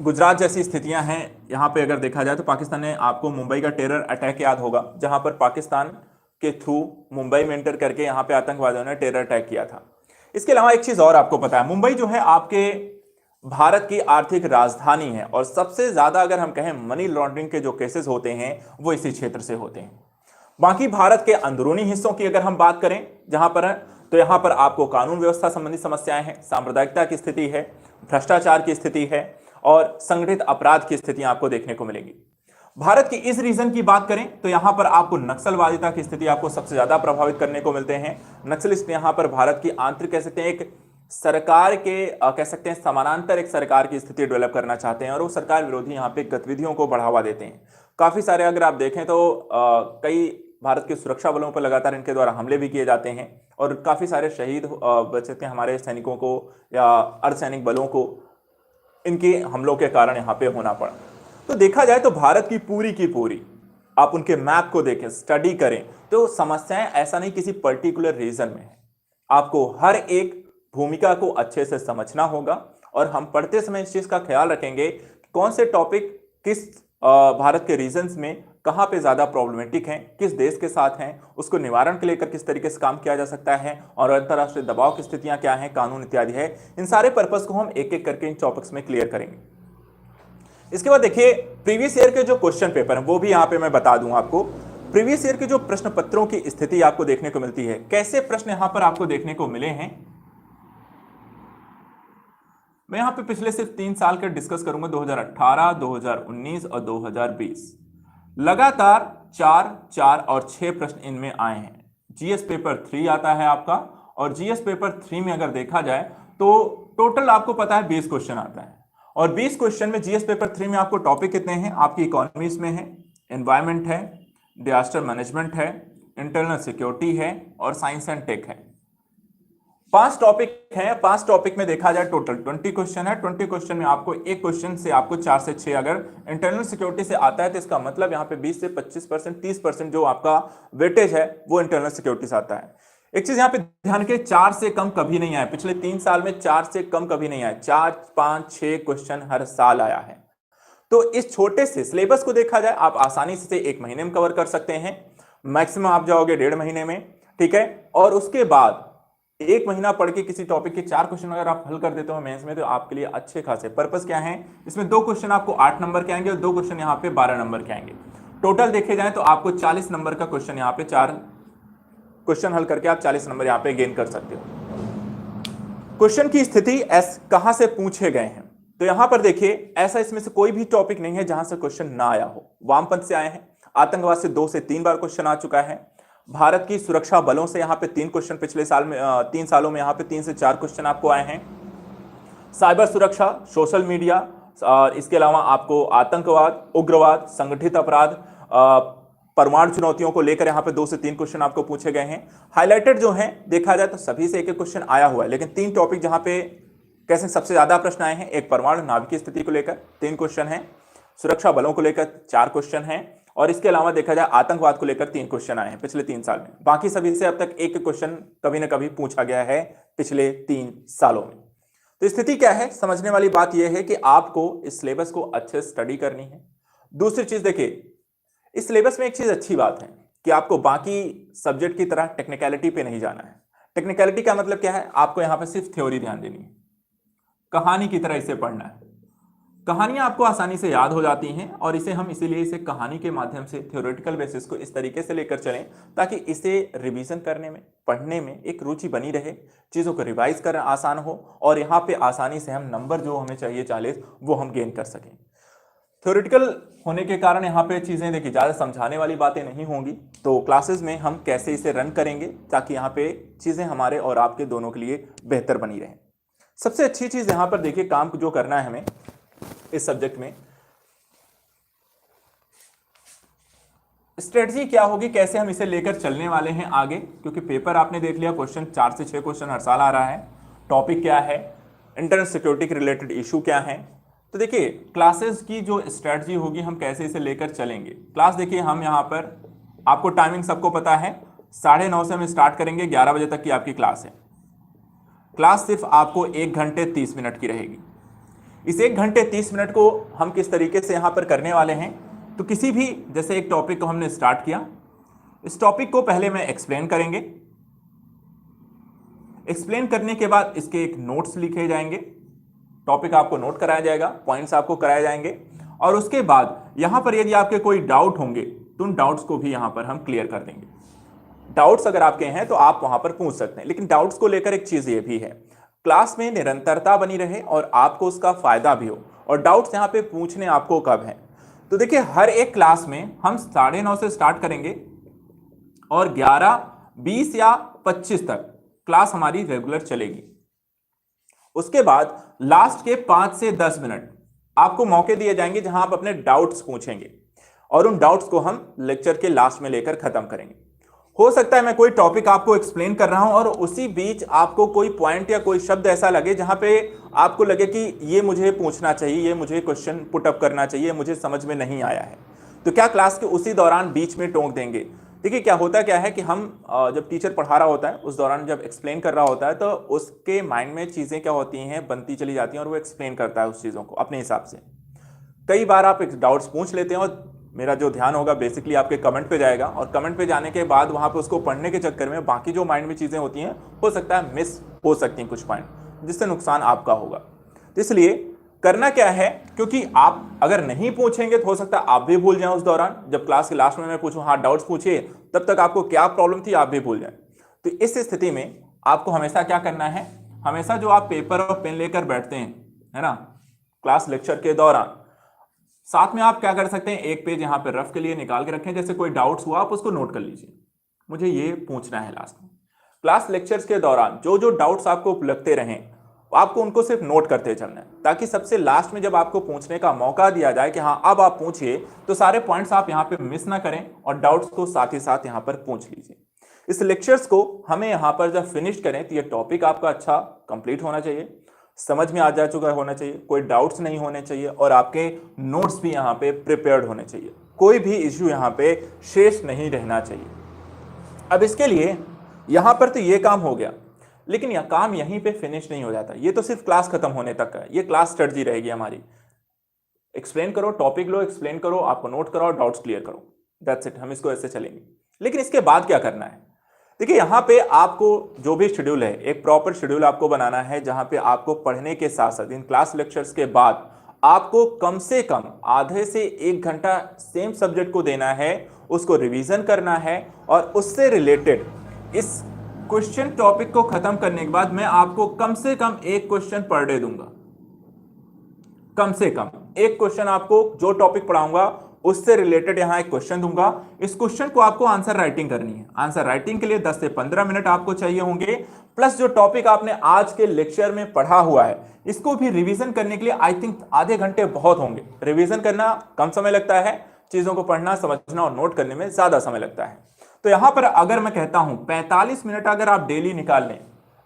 गुजरात जैसी स्थितियां हैं, यहाँ पे अगर देखा जाए तो पाकिस्तान ने, आपको मुंबई का टेरर अटैक याद होगा, जहां पर पाकिस्तान के थ्रू मुंबई में एंटर करके यहाँ पे आतंकवादियों ने टेरर अटैक किया था। इसके अलावा एक चीज और आपको पता है, मुंबई जो है आपके भारत की आर्थिक राजधानी है और सबसे ज्यादा अगर हम कहें मनी लॉन्ड्रिंग के जो केसेस होते हैं वो इसी क्षेत्र से होते हैं। बाकी भारत के अंदरूनी हिस्सों की अगर हम बात करें जहां पर है, तो यहां पर आपको कानून व्यवस्था संबंधी समस्याएं हैं, सांप्रदायिकता की स्थिति है, भ्रष्टाचार की स्थिति है और संगठित अपराध की स्थितियां आपको देखने को मिलेगी। भारत की इस रीजन की बात करें तो यहां पर आपको नक्सलवादिता की स्थिति आपको सबसे ज्यादा प्रभावित करने को मिलते हैं। नक्सलिस्ट यहां पर भारत की आंतरिक कह सकते हैं एक सरकार के कह सकते हैं समानांतर एक सरकार की स्थिति डेवलप करना चाहते हैं और वो सरकार विरोधी यहां पे गतिविधियों को बढ़ावा देते हैं। काफी सारे अगर आप देखें तो कई भारत के सुरक्षा बलों पर लगातार इनके द्वारा हमले भी किए जाते हैं और काफी सारे शहीद बच सकते हैं हमारे सैनिकों को या अर्धसैनिक बलों को इनके हमलों के कारण यहाँ पे होना पड़ा। तो देखा जाए तो भारत की पूरी आप उनके मैप को देखें, स्टडी करें तो समस्याएं ऐसा नहीं किसी पर्टिकुलर रीजन में है। आपको हर एक भूमिका को अच्छे से समझना होगा और हम पढ़ते समय इस चीज का ख्याल रखेंगे कौन से टॉपिक किस भारत के रीजन्स में कहां पे ज्यादा प्रॉब्लमेटिक हैं, किस देश के साथ हैं, उसको निवारण के लेकर किस तरीके से काम किया जा सकता है और अंतरराष्ट्रीय दबाव की स्थितियां क्या हैं, कानून इत्यादि है। इन सारे पर्पस को हम एक एक करके इन टॉपिक्स में क्लियर करेंगे। इसके बाद देखिए प्रीवियस ईयर के जो क्वेश्चन पेपर हैं वो भी यहां पे मैं बता दूं आपको। प्रीवियस ईयर के जो प्रश्न पत्रों की स्थिति आपको देखने को मिलती है, कैसे प्रश्न यहां पर आपको देखने को मिले हैं, मैं यहां पे पिछले सिर्फ 3 साल के डिस्कस करूंगा, 2018, 2019 और 2020। लगातार 4, 4 और 6 प्रश्न इनमें आए हैं। जीएस पेपर 3 आता है आपका और जीएस पेपर 3 में अगर देखा जाए तो टोटल आपको पता है 20 क्वेश्चन आता है और 20 क्वेश्चन में जीएस पेपर 3 में आपको टॉपिक कितने हैं, आपकी इकोनॉमिक्स में है, एनवायरमेंट है, डिजास्टर मैनेजमेंट है, इंटरनल सिक्योरिटी है और साइंस एंड टेक है। 5 टॉपिक हैं। 5 टॉपिक में देखा जाए टोटल 20 क्वेश्चन है। 20 क्वेश्चन में आपको एक क्वेश्चन से आपको 4 से 6 अगर इंटरनल सिक्योरिटी से आता है तो इसका मतलब यहाँ पे 20 से 25%, 30% जो आपका वेटेज है वो इंटरनल सिक्योरिटी से आता है। एक चीज यहाँ पे ध्यान के 4 से कम कभी नहीं आया, पिछले 3 साल में 4 से कम कभी नहीं आया, 4, 5, 6 क्वेश्चन हर साल आया है। तो इस छोटे से सिलेबस को देखा जाए आप आसानी से 1 महीने में कवर कर सकते हैं, मैक्सिमम आप जाओगे 1.5 महीने में, ठीक है। और उसके बाद 1 महीना पढ़ के किसी टॉपिक के 4 क्वेश्चन अगर आप हल कर देते हो मेंस में तो आपके लिए अच्छे खासे। पर्पस क्या है, इसमें 2 क्वेश्चन आपको 8 नंबर के आएंगे और 2 क्वेश्चन यहाँ पे 12 नंबर के आएंगे। टोटल देखे जाए तो आपको 40 नंबर का क्वेश्चन यहाँ पे 4 क्वेश्चन हल करके आप 40 नंबर यहाँ पे गेन कर सकते हो। क्वेश्चन की स्थिति कहां से पूछे गए हैं, तो यहां पर देखिए ऐसा इसमें से कोई भी टॉपिक नहीं है जहां से क्वेश्चन ना आया हो। वामपंथ से आए हैं, आतंकवाद से 2 से 3 बार क्वेश्चन आ चुका है, भारत की सुरक्षा बलों से यहां पे 3 क्वेश्चन पिछले साल में 3 सालों में यहां पे 3 से 4 क्वेश्चन आपको आए हैं। साइबर सुरक्षा, सोशल मीडिया और इसके अलावा आपको आतंकवाद, उग्रवाद, संगठित अपराध, परमाणु चुनौतियों को लेकर यहां पे 2 से 3 क्वेश्चन आपको पूछे गए हैं। हाईलाइटेड जो हैं देखा जाए तो सभी से 1-1 क्वेश्चन आया हुआ है, लेकिन 3 टॉपिक जहां पे कैसे सबसे ज्यादा प्रश्न आए हैं, एक परमाणु नाभिकीय स्थिति को लेकर 3 क्वेश्चन है, सुरक्षा बलों को लेकर 4 क्वेश्चन है और इसके अलावा देखा जाए आतंकवाद को लेकर 3 क्वेश्चन आए हैं पिछले 3 साल में। बाकी सभी से अब तक 1 क्वेश्चन कभी ना कभी पूछा गया है पिछले 3 सालों में। तो स्थिति क्या है, समझने वाली बात यह है कि आपको इस सिलेबस को अच्छे से स्टडी करनी है। दूसरी चीज देखिए, इस सिलेबस में एक चीज अच्छी बात है कि आपको बाकी सब्जेक्ट की तरह टेक्निकलिटी पे नहीं जाना है। टेक्निकलिटी का मतलब क्या है, आपको यहां पर सिर्फ थ्योरी ध्यान देनी है, कहानी की तरह इसे पढ़ना है। कहानियां आपको आसानी से याद हो जाती हैं और हम इसीलिए इसे कहानी के माध्यम से थ्योरेटिकल बेसिस को इस तरीके से लेकर चलें ताकि इसे रिवीजन करने में, पढ़ने में एक रुचि बनी रहे, चीज़ों को रिवाइज करना आसान हो और यहाँ पे आसानी से हम नंबर जो हमें चाहिए 40 वो हम गेन कर सकें। थ्योरेटिकल होने के कारण यहाँ पे चीज़ें देखिए ज़्यादा समझाने वाली बातें नहीं होंगी, तो क्लासेस में हम कैसे इसे रन करेंगे ताकि यहाँ पे चीज़ें हमारे और आपके दोनों के लिए बेहतर बनी रहें। सबसे अच्छी चीज़ यहाँ पर देखिए काम जो करना है हमें इस सब्जेक्ट में, स्ट्रेटजी क्या होगी, कैसे हम इसे लेकर चलने वाले हैं आगे, क्योंकि पेपर आपने देख लिया, क्वेश्चन 4 से 6 क्वेश्चन हर साल आ रहा है। टॉपिक क्या है, इंटरनल सिक्योरिटी के रिलेटेड इशू क्या है। तो देखिए क्लासेस की जो स्ट्रेटजी होगी हम कैसे इसे लेकर चलेंगे। क्लास देखिए हम यहाँ पर आपको टाइमिंग सबको पता है, 9:30 से हम स्टार्ट करेंगे, 11 बजे तक की आपकी क्लास है। क्लास सिर्फ आपको 1 घंटे 30 मिनट की रहेगी। इस 1 घंटे 30 मिनट को हम किस तरीके से यहां पर करने वाले हैं, तो किसी भी जैसे एक टॉपिक को हमने स्टार्ट किया, इस टॉपिक को पहले मैं एक्सप्लेन करेंगे, एक्सप्लेन करने के बाद इसके एक नोट्स लिखे जाएंगे, टॉपिक आपको नोट कराया जाएगा, पॉइंट्स आपको कराए जाएंगे, और उसके बाद यहां पर यदि आपके कोई डाउट होंगे तो उन डाउट्स को भी यहां पर हम क्लियर कर देंगे। डाउट्स अगर आपके हैं तो आप वहां पर पूछ सकते हैं, लेकिन डाउट्स को लेकर एक चीज ये भी है, क्लास में निरंतरता बनी रहे और आपको उसका फायदा भी हो। और डाउट्स यहां पे पूछने आपको कब है, तो देखिए हर एक क्लास में हम 9:30 से स्टार्ट करेंगे और 11, 20 या 25 तक क्लास हमारी रेगुलर चलेगी। उसके बाद लास्ट के 5 से 10 मिनट आपको मौके दिए जाएंगे जहां आप अपने डाउट्स पूछेंगे, और उन डाउट्स को हम लेक्चर के लास्ट में लेकर खत्म करेंगे। हो सकता है मैं कोई टॉपिक आपको एक्सप्लेन कर रहा हूं और उसी बीच आपको कोई पॉइंट या कोई शब्द ऐसा लगे जहां पे आपको लगे कि ये मुझे पूछना चाहिए, ये मुझे क्वेश्चन पुट अप करना चाहिए, मुझे समझ में नहीं आया है, तो क्या क्लास के उसी दौरान बीच में टोक देंगे। देखिए क्या है कि हम जब टीचर पढ़ा रहा होता है उस दौरान जब एक्सप्लेन कर रहा होता है तो उसके माइंड में चीजें क्या होती हैं, बनती चली जाती हैं और वो एक्सप्लेन करता है उस चीजों को अपने हिसाब से। कई बार आप डाउट्स पूछ लेते हैं और मेरा जो ध्यान होगा बेसिकली आपके कमेंट पे जाएगा, और कमेंट पे जाने के बाद वहां पे उसको पढ़ने के चक्कर में बाकी जो माइंड में चीजें होती हैं हो सकता है मिस हो सकती हैं कुछ पॉइंट, जिससे नुकसान आपका होगा। तो इसलिए करना क्या है, क्योंकि आप अगर नहीं पूछेंगे तो हो सकता है आप भी भूल जाएं उस दौरान, जब क्लास के लास्ट में मैं पूछूं हाँ डाउट्स पूछिए, तब तक आपको क्या प्रॉब्लम थी आप भी भूल जाएं। तो इस स्थिति में आपको हमेशा क्या करना है, हमेशा जो आप पेपर और पेन लेकर बैठते हैं, है ना, क्लास लेक्चर के दौरान, साथ में आप क्या कर सकते हैं, एक पेज यहां पे रफ के लिए निकाल के रखें, जैसे कोई डाउट्स हुआ आप उसको नोट कर लीजिए, मुझे ये पूछना है लास्ट में। क्लास लेक्चर्स के दौरान जो जो डाउट्स आपको लगते रहें आपको उनको सिर्फ नोट करते चलना है, ताकि सबसे लास्ट में जब आपको पूछने का मौका दिया जाए कि हाँ अब आप पूछिए, तो सारे पॉइंट्स आप यहाँ पे मिस ना करें और डाउट्स को साथ ही साथ यहाँ पर पूछ लीजिए। इस लेक्चर्स को हमें यहाँ पर जब फिनिश करें तो ये टॉपिक आपका अच्छा कंप्लीट होना चाहिए, समझ में आ जा चुका होना चाहिए, कोई डाउट्स नहीं होने चाहिए, और आपके नोट्स भी यहाँ पे प्रिपेयर्ड होने चाहिए, कोई भी इश्यू यहाँ पे शेष नहीं रहना चाहिए। अब इसके लिए यहाँ पर तो ये काम हो गया, लेकिन यह काम यहीं पे फिनिश नहीं हो जाता, ये तो सिर्फ क्लास खत्म होने तक है, ये क्लास स्ट्रेटजी रहेगी हमारी। एक्सप्लेन करो, टॉपिक लो, एक्सप्लेन करो, आपको नोट कराओ, डाउट्स क्लियर करो, दैट्स इट, हम इसको ऐसे चलेंगे। लेकिन इसके बाद क्या करना है, देखिए यहां पे आपको जो भी शेड्यूल है, एक प्रॉपर शेड्यूल आपको बनाना है, जहां पे आपको पढ़ने के साथ साथ इन क्लास लेक्चर्स के बाद आपको कम से कम आधे से 1 घंटा सेम सब्जेक्ट को देना है, उसको रिवीजन करना है, और उससे रिलेटेड इस क्वेश्चन टॉपिक को खत्म करने के बाद मैं आपको कम से कम एक क्वेश्चन पर डे दूंगा, कम से कम एक क्वेश्चन आपको जो टॉपिक पढ़ाऊंगा उससे रिलेटेड यहां एक क्वेश्चन दूंगा। इस क्वेश्चन को आपको आंसर राइटिंग करनी है, आंसर राइटिंग के लिए 10 से 15 मिनट आपको चाहिए होंगे, प्लस जो टॉपिक आपने आज के लेक्चर में पढ़ा हुआ है इसको भी रिवीजन करने के लिए आई थिंक आधे घंटे बहुत होंगे। रिवीजन करना कम समय लगता है, चीजों को पढ़ना, समझना और नोट करने में ज्यादा समय लगता है। तो यहां पर अगर मैं कहता हूं 45 मिनट अगर आप डेली निकाल लें,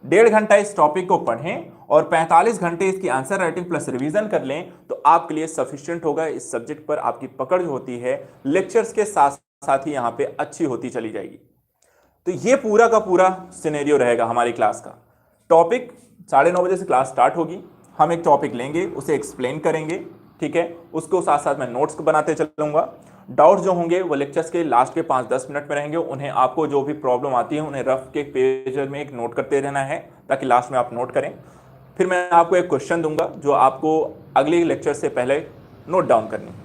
1.5 घंटा इस टॉपिक को पढ़ें और 45 घंटे इसकी आंसर राइटिंग प्लस रिवीजन कर लें, तो आपके लिए सफिशिएंट होगा। इस सब्जेक्ट पर आपकी पकड़ जो होती है लेक्चर्स के साथ साथ ही यहां पे अच्छी होती चली जाएगी। तो ये पूरा का पूरा सिनेरियो रहेगा हमारी क्लास का। टॉपिक 9:30 बजे से क्लास स्टार्ट होगी, हम एक टॉपिक लेंगे, उसे एक्सप्लेन करेंगे, ठीक है, उसको साथ साथ मैं नोट्स बनाते चलूंगा। डाउट्स जो होंगे वो लेक्चर्स के लास्ट के 5-10 मिनट में रहेंगे, उन्हें आपको जो भी प्रॉब्लम आती है उन्हें रफ के पेज में एक नोट करते रहना है, ताकि लास्ट में आप नोट करें। फिर मैं आपको एक क्वेश्चन दूंगा जो आपको अगले लेक्चर से पहले नोट डाउन करनी है।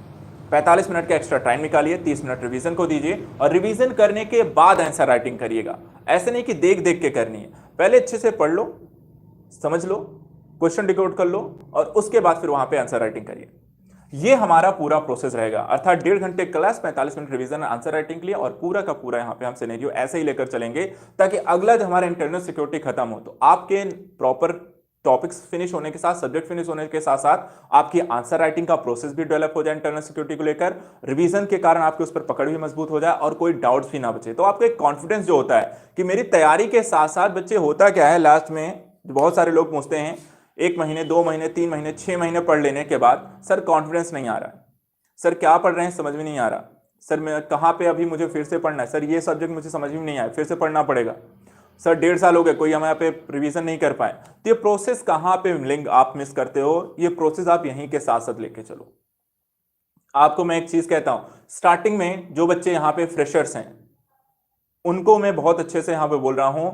45 मिनट का एक्स्ट्रा टाइम निकालिए, 30 मिनट रिवीजन को दीजिए, और रिवीजन करने के बाद आंसर राइटिंग करिएगा। ऐसे नहीं कि देख देख के करनी है, पहले अच्छे से पढ़ लो, समझ लो, क्वेश्चन डिकोड कर लो, और उसके बाद फिर वहां पे आंसर राइटिंग करिए। ये हमारा पूरा प्रोसेस रहेगा, अर्थात 1.5 घंटे class, 45 minute revision answer writing के लिए, और पूरा का पूरा यहाँ पे हम सिनेरियो ऐसे ही लेकर चलेंगे ताकि अगला जब हमारा इंटरनल सिक्योरिटी खत्म हो तो आपके प्रॉपर टॉपिक्स फिनिश होने के साथ, सब्जेक्ट फिनिश होने के साथ साथ आपकी आंसर राइटिंग का प्रोसेस भी डेवलप हो जाए इंटरनल सिक्योरिटी को लेकर, रिवीजन के कारण आपके उस पर पकड़ भी मजबूत हो जाए और कोई डाउट्स भी ना बचे। तो आपको एक कॉन्फिडेंस जो होता है कि मेरी तैयारी के साथ साथ, बच्चे होता क्या है लास्ट में बहुत सारे लोग पूछते हैं 1 महीने, 2 महीने, 3 महीने, 6 महीने पढ़ लेने के बाद सर कॉन्फिडेंस नहीं आ रहा है, सर क्या पढ़ रहे हैं समझ में नहीं आ रहा, सर मैं कहाँ पे अभी मुझे फिर से पढ़ना है, सर ये सब्जेक्ट मुझे समझ में नहीं आया, फिर से पढ़ना पड़ेगा। सर 1.5 साल हो गए, कोई हम यहाँ पे रिवीजन नहीं कर पाए। तो ये प्रोसेस कहाँ पे लिंक आप मिस करते हो, ये प्रोसेस आप यहीं के साथ साथ लेके चलो। आपको मैं एक चीज कहता हूं, स्टार्टिंग में जो बच्चे यहाँ पे फ्रेशर्स हैं उनको मैं बहुत अच्छे से यहाँ पे बोल रहा हूं,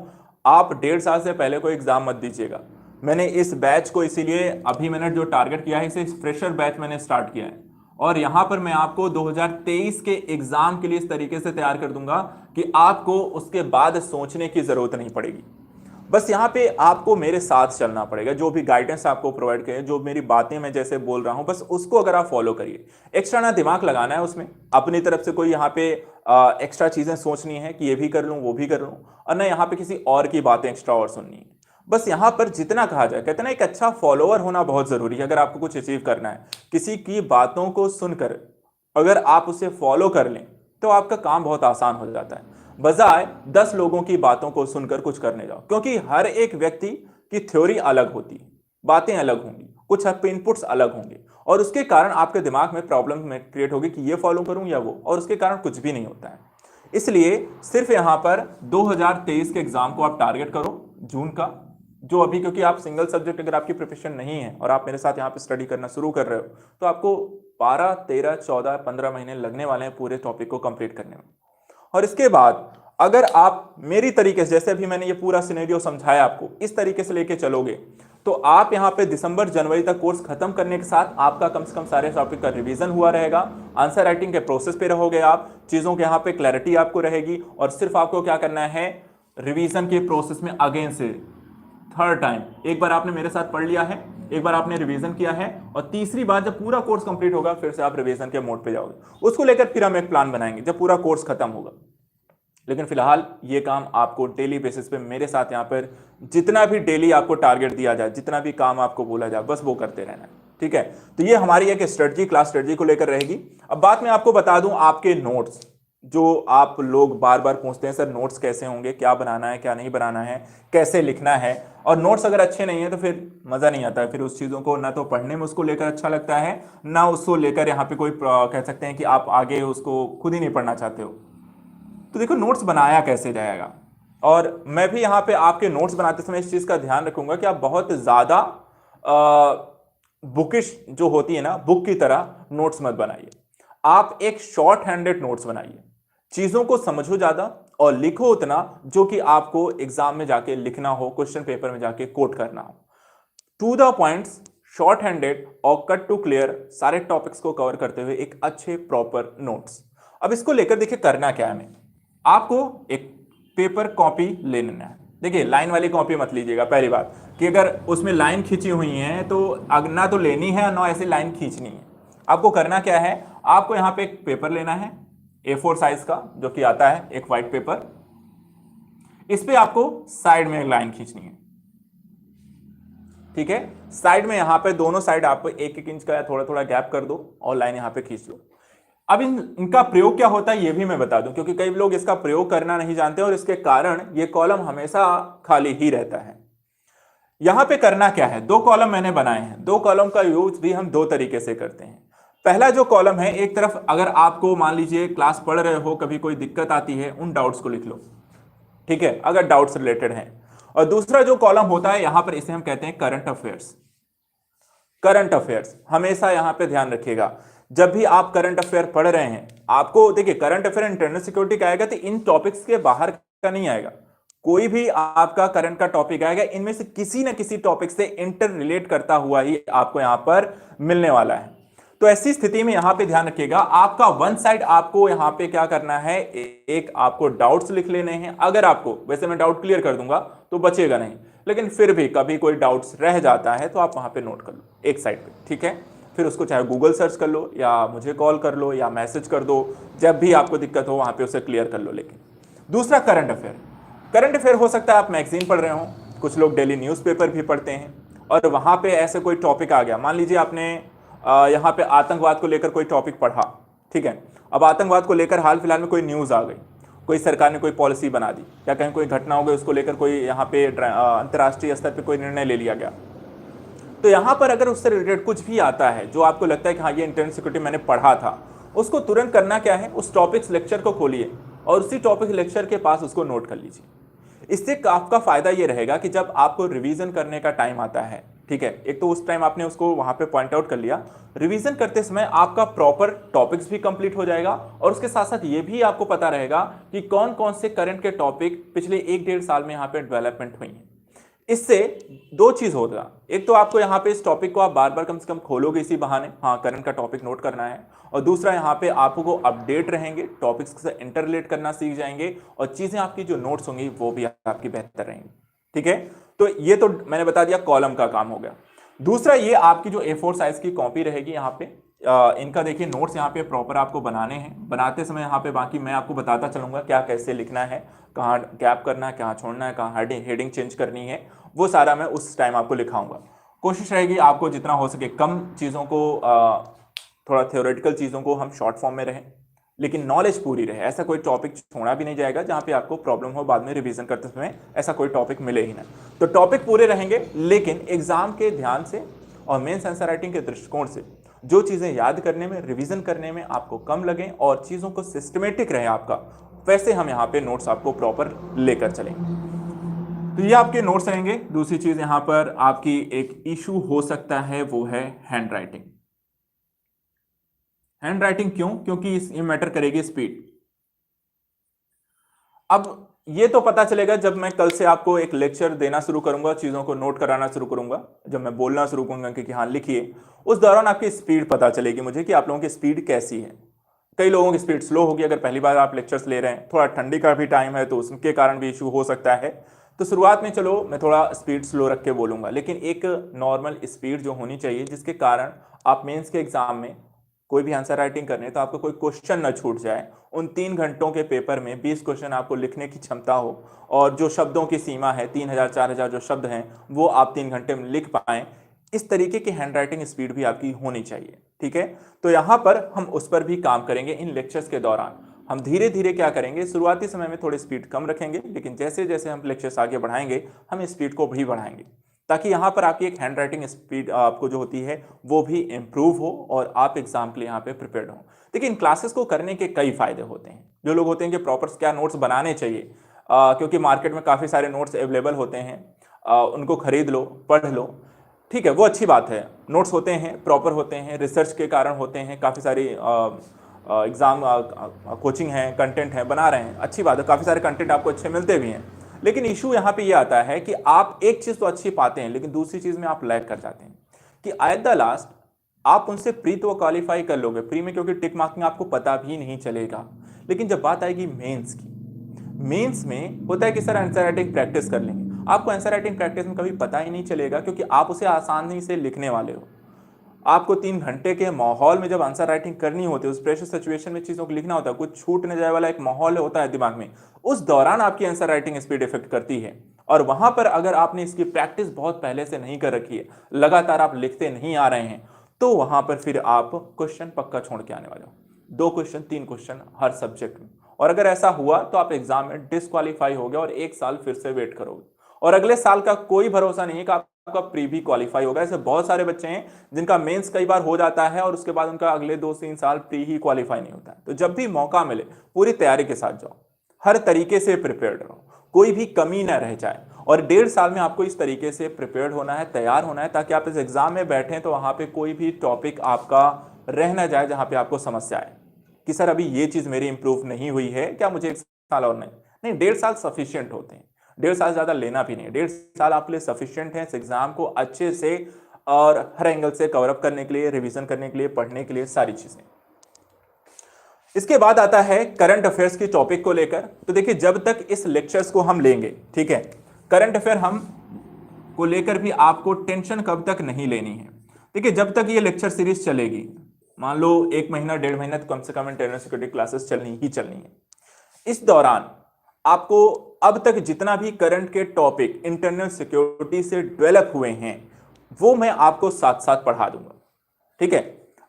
आप 1.5 साल से पहले कोई एग्जाम मत दीजिएगा। मैंने इस बैच को इसीलिए अभी मैंने जो टारगेट किया है, इसे फ्रेशर बैच मैंने स्टार्ट किया है, और यहां पर मैं आपको 2023 के एग्जाम के लिए इस तरीके से तैयार कर दूंगा कि आपको उसके बाद सोचने की जरूरत नहीं पड़ेगी। बस यहाँ पे आपको मेरे साथ चलना पड़ेगा, जो भी गाइडेंस आपको प्रोवाइड करें, जो मेरी बातें मैं जैसे बोल रहा हूं बस उसको अगर आप फॉलो करिए। एक्स्ट्रा ना दिमाग लगाना है उसमें, अपनी तरफ से कोई यहाँ पे एक्स्ट्रा चीजें सोचनी है कि ये भी कर लूं वो भी कर लूं, और ना यहाँ पे किसी और की बातें एक्स्ट्रा और सुननी है। बस यहाँ पर जितना कहा जाए, कहते हैं ना एक अच्छा फॉलोअर होना बहुत जरूरी है। अगर आपको कुछ अचीव करना है, किसी की बातों को सुनकर अगर आप उसे फॉलो कर लें तो आपका काम बहुत आसान हो जाता है, बजाय 10 लोगों की बातों को सुनकर कुछ करने जाओ। क्योंकि हर एक व्यक्ति की थ्योरी अलग होती है, बातें अलग होंगी, कुछ आपके इनपुट्स अलग होंगे, और उसके कारण आपके दिमाग में प्रॉब्लम में क्रिएट होगी कि ये फॉलो करूं या वो, और उसके कारण कुछ भी नहीं होता है। इसलिए सिर्फ यहां पर 2023 के एग्जाम को आप टारगेट करो, जून का, जो अभी, क्योंकि आप सिंगल सब्जेक्ट अगर आपकी प्रिपरेशन नहीं है और आप मेरे साथ यहाँ पे स्टडी करना शुरू कर रहे हो, तो आपको 12, 13, 14, 15 महीने लगने वाले हैं पूरे टॉपिक को कंप्लीट करने में। और इसके बाद अगर आप मेरी तरीके से, जैसे अभी मैंने ये पूरा सिनेरियो समझाया आपको, इस तरीके से लेके चलोगे, तो आप यहाँ पे दिसंबर जनवरी तक कोर्स खत्म करने के साथ आपका कम से कम सारे टॉपिक का रिवीजन हुआ रहेगा, आंसर राइटिंग के प्रोसेस पे रहोगे आप, चीजों के यहाँ पे क्लैरिटी आपको रहेगी, और सिर्फ आपको क्या करना है, रिवीजन के प्रोसेस में अगेन से थर्ड टाइम, एक बार आपने मेरे साथ पढ़ लिया है, एक बार आपने रिवीजन किया है, और तीसरी बार जब पूरा कोर्स कंप्लीट होगा फिर से आप रिवीजन के मोड पे जाओगे। उसको लेकर फिर हम एक प्लान बनाएंगे जब पूरा कोर्स खत्म होगा। लेकिन फिलहाल ये काम आपको डेली बेसिस पे मेरे साथ यहाँ पर जितना भी डेली आपको टारगेट दिया जाए, जितना भी काम आपको बोला जाए, बस वो करते रहना है, ठीक है। तो ये हमारी एक स्ट्रेटजी, क्लास स्ट्रेटजी को लेकर रहेगी। अब बात मैं आपको बता दूं, आपके नोट्स जो आप लोग बार बार पूछते हैं, सर नोट्स कैसे होंगे, क्या बनाना है क्या नहीं बनाना है, कैसे लिखना है, और नोट्स अगर अच्छे नहीं है तो फिर मजा नहीं आता है, फिर उस चीजों को ना तो पढ़ने में उसको लेकर अच्छा लगता है, ना उसको लेकर यहाँ पे कोई कह सकते हैं कि आप आगे उसको खुद ही नहीं पढ़ना चाहते हो। तो देखो नोट्स बनाया कैसे जाएगा, और मैं भी यहाँ पे आपके नोट्स बनाते समय इस चीज का ध्यान रखूंगा कि आप बहुत ज्यादा बुकिश जो होती है ना, बुक की तरह नोट्स मत बनाइए। आप एक शॉर्ट हैंडेड नोट्स बनाइए, चीजों को समझो ज्यादा और लिखो उतना जो कि आपको एग्जाम में जाके लिखना हो, क्वेश्चन पेपर में जाके कोट करना हो। To the points, short handed और कट टू क्लियर, सारे टॉपिक्स को कवर करते हुए एक अच्छे प्रॉपर नोट्स। अब इसको लेकर देखिए करना क्या है, हमें आपको एक पेपर कॉपी ले लेना है। देखिए लाइन वाली कॉपी मत लीजिएगा, पहली बात कि अगर उसमें लाइन खींची हुई है तो ना तो लेनी है ना ऐसी लाइन खींचनी है। आपको करना क्या है, आपको यहां पे एक पेपर लेना है A4 साइज का, जो कि आता है एक व्हाइट पेपर, इस पे आपको साइड में एक लाइन खींचनी है, ठीक है। साइड में यहां पे दोनों साइड आप 1-1 इंच का थोड़ा थोड़ा गैप कर दो और लाइन यहां पे खींच लो। अब इनका प्रयोग क्या होता है ये भी मैं बता दूं, क्योंकि कई लोग इसका प्रयोग करना नहीं जानते और इसके कारण ये कॉलम हमेशा खाली ही रहता है। यहां पे करना क्या है, 2 कॉलम मैंने बनाए हैं, 2 कॉलम का यूज भी हम 2 तरीके से करते हैं। पहला जो कॉलम है, एक तरफ अगर आपको मान लीजिए क्लास पढ़ रहे हो, कभी कोई दिक्कत आती है, उन डाउट्स को लिख लो, ठीक है, अगर डाउट्स रिलेटेड हैं। और दूसरा जो कॉलम होता है यहां पर, इसे हम कहते हैं करंट अफेयर्स। करंट अफेयर्स हमेशा यहां पे ध्यान रखिएगा, जब भी आप करंट अफेयर पढ़ रहे हैं, आपको देखिए करंट अफेयर इंटरनल सिक्योरिटी का आएगा तो इन टॉपिक्स के बाहर का नहीं आएगा। कोई भी आपका करंट का टॉपिक आएगा, इनमें से किसी ना किसी टॉपिक से इंटर रिलेट करता हुआ ही आपको यहां पर मिलने वाला है। तो ऐसी स्थिति में यहां पे ध्यान रखिएगा, आपका वन साइड आपको यहां पे क्या करना है, एक आपको डाउट्स लिख लेने हैं। अगर आपको, वैसे मैं डाउट क्लियर कर दूंगा तो बचेगा नहीं, लेकिन फिर भी कभी कोई डाउट्स रह जाता है तो आप वहां पे नोट कर लो एक साइड पे, ठीक है। फिर उसको चाहे गूगल सर्च कर लो या मुझे कॉल कर लो या मैसेज कर दो, जब भी आपको दिक्कत हो वहां पे उसे क्लियर कर लो। लेकिन दूसरा करंट अफेयर, करंट अफेयर हो सकता है आप मैगजीन पढ़ रहे हो, कुछ लोग डेली न्यूज़पेपर भी पढ़ते हैं, और वहां पे ऐसे कोई टॉपिक आ गया, मान लीजिए आपने यहाँ पे आतंकवाद को लेकर कोई टॉपिक पढ़ा, ठीक है। अब आतंकवाद को लेकर हाल फिलहाल में कोई न्यूज़ आ गई, कोई सरकार ने कोई पॉलिसी बना दी, या कहीं कोई घटना हो गई, उसको लेकर कोई यहाँ पे अंतर्राष्ट्रीय स्तर पर कोई निर्णय ले लिया गया। तो यहां पर अगर उससे रिलेटेड कुछ भी आता है जो आपको लगता है कि हाँ ये इंटरनल सिक्योरिटी मैंने पढ़ा था, उसको तुरंत करना क्या है, उस टॉपिक्स लेक्चर को खोलिए और उसी टॉपिक लेक्चर के पास उसको नोट कर लीजिए। इससे आपका फायदा ये रहेगा कि जब आपको रिवीजन करने का टाइम आता है, ठीक है, एक तो उस टाइम आपने उसको वहां पे पॉइंट आउट कर लिया, रिवीजन करते समय आपका प्रॉपर टॉपिक्स भी कंप्लीट हो जाएगा और उसके साथ साथ ये भी आपको पता रहेगा कि कौन कौन से करंट के टॉपिक पिछले 1-1.5 साल में यहाँ पे डेवलपमेंट हुई है। इससे दो चीज होगा, एक तो आपको यहाँ पे इस टॉपिक को आप बार बार कम से कम खोलोगे इसी बहाने, हाँ करंट का टॉपिक नोट करना है, और दूसरा यहाँ पे आपको अपडेट रहेंगे, टॉपिक्स से इंटरलेट करना सीख जाएंगे और चीजें आपकी जो नोट्स होंगी वो भी आपकी बेहतर रहेंगी। ठीक है, तो ये तो मैंने बता दिया कॉलम का काम हो गया। दूसरा ये आपकी जो A4 साइज की कॉपी रहेगी यहाँ पे, इनका देखिए नोट्स यहाँ पे प्रॉपर आपको बनाने हैं। बनाते समय यहाँ पे बाकी मैं आपको बताता चलूंगा क्या कैसे लिखना है, कहाँ गैप करना है, कहाँ छोड़ना है, कहाँ हेडिंग चेंज करनी है, वो सारा मैं उस टाइम आपको लिखाऊंगा। कोशिश रहेगी आपको जितना हो सके कम चीज़ों को, थोड़ा थ्योरेटिकल चीज़ों को हम शॉर्ट फॉर्म में रहें, लेकिन नॉलेज पूरी रहे। ऐसा कोई टॉपिक छोड़ा भी नहीं जाएगा जहाँ पे आपको प्रॉब्लम हो बाद में रिवीजन करते समय, ऐसा कोई टॉपिक मिले ही ना। तो टॉपिक पूरे रहेंगे, लेकिन एग्जाम के ध्यान से और मेंस आंसर राइटिंग के दृष्टिकोण से जो चीज़ें याद करने में, रिवीजन करने में आपको कम लगें और चीज़ों को सिस्टमेटिक रहे आपका, वैसे हम यहाँ पे नोट्स आपको प्रॉपर लेकर चलेंगे। तो ये आपके नोट्स रहेंगे। दूसरी चीज़ यहाँ पर आपकी एक इशू हो सकता है वो है हैंड राइटिंग। हैंड राइटिंग क्यों? क्योंकि ये मैटर करेगी स्पीड। अब ये तो पता चलेगा जब मैं कल से आपको एक लेक्चर देना शुरू करूंगा, चीजों को नोट कराना शुरू करूंगा, जब मैं बोलना शुरू करूंगा कि हाँ लिखिए, उस दौरान आपकी स्पीड पता चलेगी मुझे कि आप लोगों की स्पीड कैसी है। कई लोगों की स्पीड स्लो होगी, अगर पहली बार आप लेक्चर्स ले रहे हैं, थोड़ा ठंडी का भी टाइम है तो उसके कारण भी इशू हो सकता है। तो शुरुआत में चलो मैं थोड़ा स्पीड स्लो रख के बोलूंगा, लेकिन एक नॉर्मल स्पीड जो होनी चाहिए जिसके कारण आप मेंस के एग्जाम में कोई भी आंसर राइटिंग करने तो आपको कोई क्वेश्चन ना छूट जाए। उन 3 घंटों के पेपर में 20 क्वेश्चन आपको लिखने की क्षमता हो और जो शब्दों की सीमा है 3000-4000 जो शब्द हैं वो आप 3 घंटे में लिख पाएं, इस तरीके की हैंड राइटिंग स्पीड भी आपकी होनी चाहिए। ठीक है, तो यहाँ पर हम उस पर भी काम करेंगे इन लेक्चर्स के दौरान। हम धीरे धीरे क्या करेंगे, शुरुआती समय में थोड़ी स्पीड कम रखेंगे, लेकिन जैसे जैसे हम लेक्चर्स आगे बढ़ाएंगे हम स्पीड को भी बढ़ाएंगे, ताकि यहाँ पर आपकी एक हैंड राइटिंग स्पीड आपको जो होती है वो भी इम्प्रूव हो और आप एग्जाम के लिए यहाँ पे प्रिपेयर्ड हो। देखिए इन क्लासेस को करने के कई फायदे होते हैं। जो लोग होते हैं कि प्रॉपर क्या नोट्स बनाने चाहिए, क्योंकि मार्केट में काफ़ी सारे नोट्स अवेलेबल होते हैं, उनको खरीद लो, पढ़ लो, ठीक है, वो अच्छी बात है। नोट्स होते हैं, प्रॉपर होते हैं, रिसर्च के कारण होते हैं, काफ़ी सारी एग्ज़ाम कोचिंग है, कंटेंट है, बना रहे हैं, अच्छी बात है, काफ़ी सारे कंटेंट आपको अच्छे मिलते भी हैं। लेकिन इशू यहाँ पे ये आता है कि आप एक चीज़ तो अच्छी पाते हैं, लेकिन दूसरी चीज़ में आप लैग कर जाते हैं कि एट द लास्ट आप उनसे प्री तो क्वालिफाई कर लोगे, प्री में क्योंकि टिक मार्किंग आपको पता भी नहीं चलेगा, लेकिन जब बात आएगी मेंस की, मेंस में होता है कि सर आंसर राइटिंग प्रैक्टिस कर लेंगे, आपको आंसर राइटिंग प्रैक्टिस में कभी पता ही नहीं चलेगा क्योंकि आप उसे आसानी से लिखने वाले हो। आपको 3 घंटे के माहौल में जब आंसर राइटिंग करनी होती है, उस प्रेशर सिचुएशन में चीज़ों को लिखना होता है, कुछ छूट न जाए वाला एक माहौल होता है दिमाग में, उस दौरान आपकी आंसर राइटिंग स्पीड इफेक्ट करती है। और वहां पर अगर आपने इसकी प्रैक्टिस बहुत पहले से नहीं कर रखी है, लगातार आप लिखते नहीं आ रहे हैं, तो वहां पर फिर आप क्वेश्चन पक्का छोड़ के आने वाले हो, 2 क्वेश्चन 3 क्वेश्चन हर सब्जेक्ट में। और अगर ऐसा हुआ तो आप एग्जाम में डिसक्वालीफाई हो गए और 1 साल फिर से वेट करोगे, और अगले साल का कोई भरोसा नहीं है कि आपका प्री भी क्वालिफाई होगा। ऐसे बहुत सारे बच्चे हैं जिनका मेंस कई बार हो जाता है और उसके बाद उनका अगले 2-3 साल प्री ही क्वालिफाई नहीं होता है। तो जब भी मौका मिले पूरी तैयारी के साथ जाओ, हर तरीके से प्रिपेयर्ड रहो, कोई भी कमी ना रह जाए। और 1.5 साल में आपको इस तरीके से प्रिपेयर्ड होना है, तैयार होना है, ताकि आप इस एग्जाम में बैठें तो वहां पे कोई भी टॉपिक आपका रह ना जाए जहां पे आपको समस्या आए कि सर अभी ये चीज मेरी इंप्रूव नहीं हुई है, क्या मुझे 1 साल और नहीं 1.5 साल सफिशियंट होते हैं। 1.5 साल ज्यादा लेना भी नहीं, 1.5 साल आपके लिए सफिशियंट है इस एग्जाम को अच्छे से और हर एंगल से कवर अप करने के लिए, रिवीजन करने के लिए, पढ़ने के लिए, सारी चीजें। इसके बाद आता है करंट अफेयर्स की टॉपिक को लेकर। तो देखिए जब तक इस लेक्चर्स को हम लेंगे, ठीक है, करंट अफेयर हम को लेकर भी आपको टेंशन कब तक नहीं लेनी है। देखिए जब तक ये लेक्चर सीरीज चलेगी, मान लो 1 महीना 1.5 महीना, तो कम से कम इंटरनल सिक्योरिटी क्लासेस चलनी ही चलनी है। इस दौरान आपको अब तक जितना भी करंट के टॉपिक इंटरनल सिक्योरिटी से डेवलप हुए हैं वो मैं आपको साथ साथ पढ़ा दूंगा। ठीक है,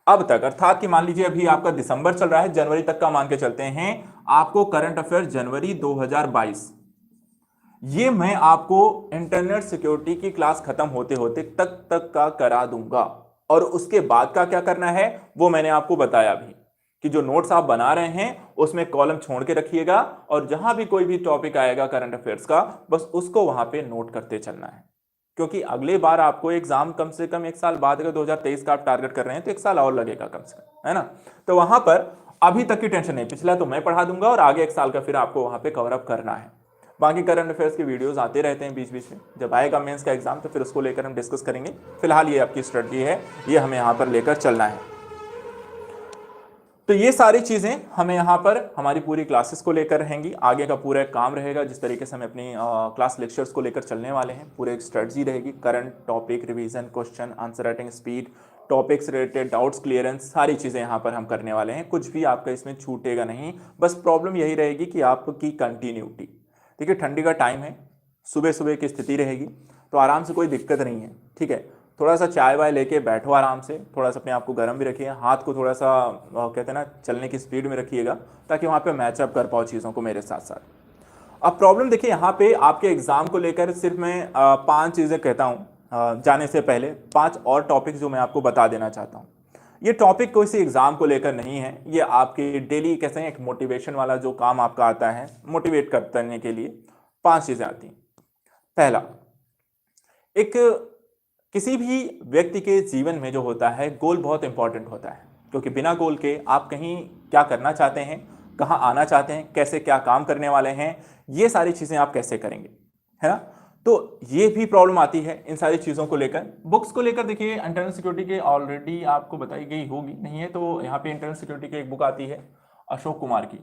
अब तक, अर्थात कि मान लीजिए अभी आपका दिसंबर चल रहा है, जनवरी तक का मान के चलते हैं, आपको करंट अफेयर जनवरी 2022, ये मैं आपको इंटरनेट सिक्योरिटी की क्लास खत्म होते होते तक का करा दूंगा। और उसके बाद का क्या करना है वो मैंने आपको बताया भी कि जो नोट्स आप बना रहे हैं उसमें कॉलम छोड़ के रखिएगा और जहां भी कोई भी टॉपिक आएगा करंट अफेयर्स का बस उसको वहां पे नोट करते चलना है, क्योंकि अगले बार आपको एग्जाम कम से कम 1 साल बाद, अगर 2023 का आप टारगेट कर रहे हैं तो 1 साल और लगेगा कम से कम, है ना। तो वहां पर अभी तक की टेंशन नहीं, पिछला तो मैं पढ़ा दूंगा और आगे 1 साल का फिर आपको वहां पे कवर अप करना है। बाकी करंट अफेयर्स की वीडियोस आते रहते हैं बीच बीच में, जब आएगा मेंस का एग्जाम तो फिर उसको लेकर हम डिस्कस करेंगे। फिलहाल ये आपकी स्ट्रेटजी है, ये हमें यहाँ पर लेकर चलना है। तो ये सारी चीजें हमें यहाँ पर हमारी पूरी क्लासेस को लेकर रहेंगी, आगे का पूरा काम रहेगा जिस तरीके से हम अपनी क्लास लेक्चर्स को लेकर चलने वाले हैं। पूरे एक स्ट्रेटजी रहेगी, current topic revision, question answer writing speed, topics related doubts clearance, सारी चीजें यहाँ पर हम करने वाले हैं। कुछ भी आपका इसमें छूटेगा नहीं, बस प्रॉब्लम यही रहेगी कि आपकी कंटिन्यूटी। देखिए ठंडी का टाइम है, सुबह सुबह की स्थिति रहेगी, तो आराम से कोई दिक्कत नहीं है, ठीक है। थोड़ा सा चाय वाय लेके बैठो आराम से, थोड़ा सा अपने आप को गर्म भी रखिए, हाथ को थोड़ा सा कहते हैं ना चलने की स्पीड में रखिएगा, ताकि वहाँ पे मैचअप कर पाओ चीज़ों को मेरे साथ साथ। अब प्रॉब्लम देखिए यहाँ पे आपके एग्जाम को लेकर सिर्फ मैं 5 चीज़ें कहता हूँ जाने से पहले, 5 और टॉपिक जो मैं आपको बता देना चाहता हूँ। ये टॉपिक कोई सी एग्जाम को लेकर नहीं है, ये आपके डेली कैसे एक मोटिवेशन वाला जो काम आपका आता है मोटिवेट करने के लिए 5 चीज़ें आती हैं। पहला, एक किसी भी व्यक्ति के जीवन में जो होता है गोल बहुत इंपॉर्टेंट होता है, क्योंकि बिना गोल के आप कहीं क्या करना चाहते हैं, कहाँ आना चाहते हैं, कैसे क्या काम करने वाले हैं, ये सारी चीज़ें आप कैसे करेंगे, है ना। तो ये भी प्रॉब्लम आती है इन सारी चीज़ों को लेकर। बुक्स को लेकर देखिए इंटरनल सिक्योरिटी के ऑलरेडी आपको बताई गई होगी, नहीं है तो यहाँ पे इंटरनल सिक्योरिटी की एक बुक आती है अशोक कुमार की,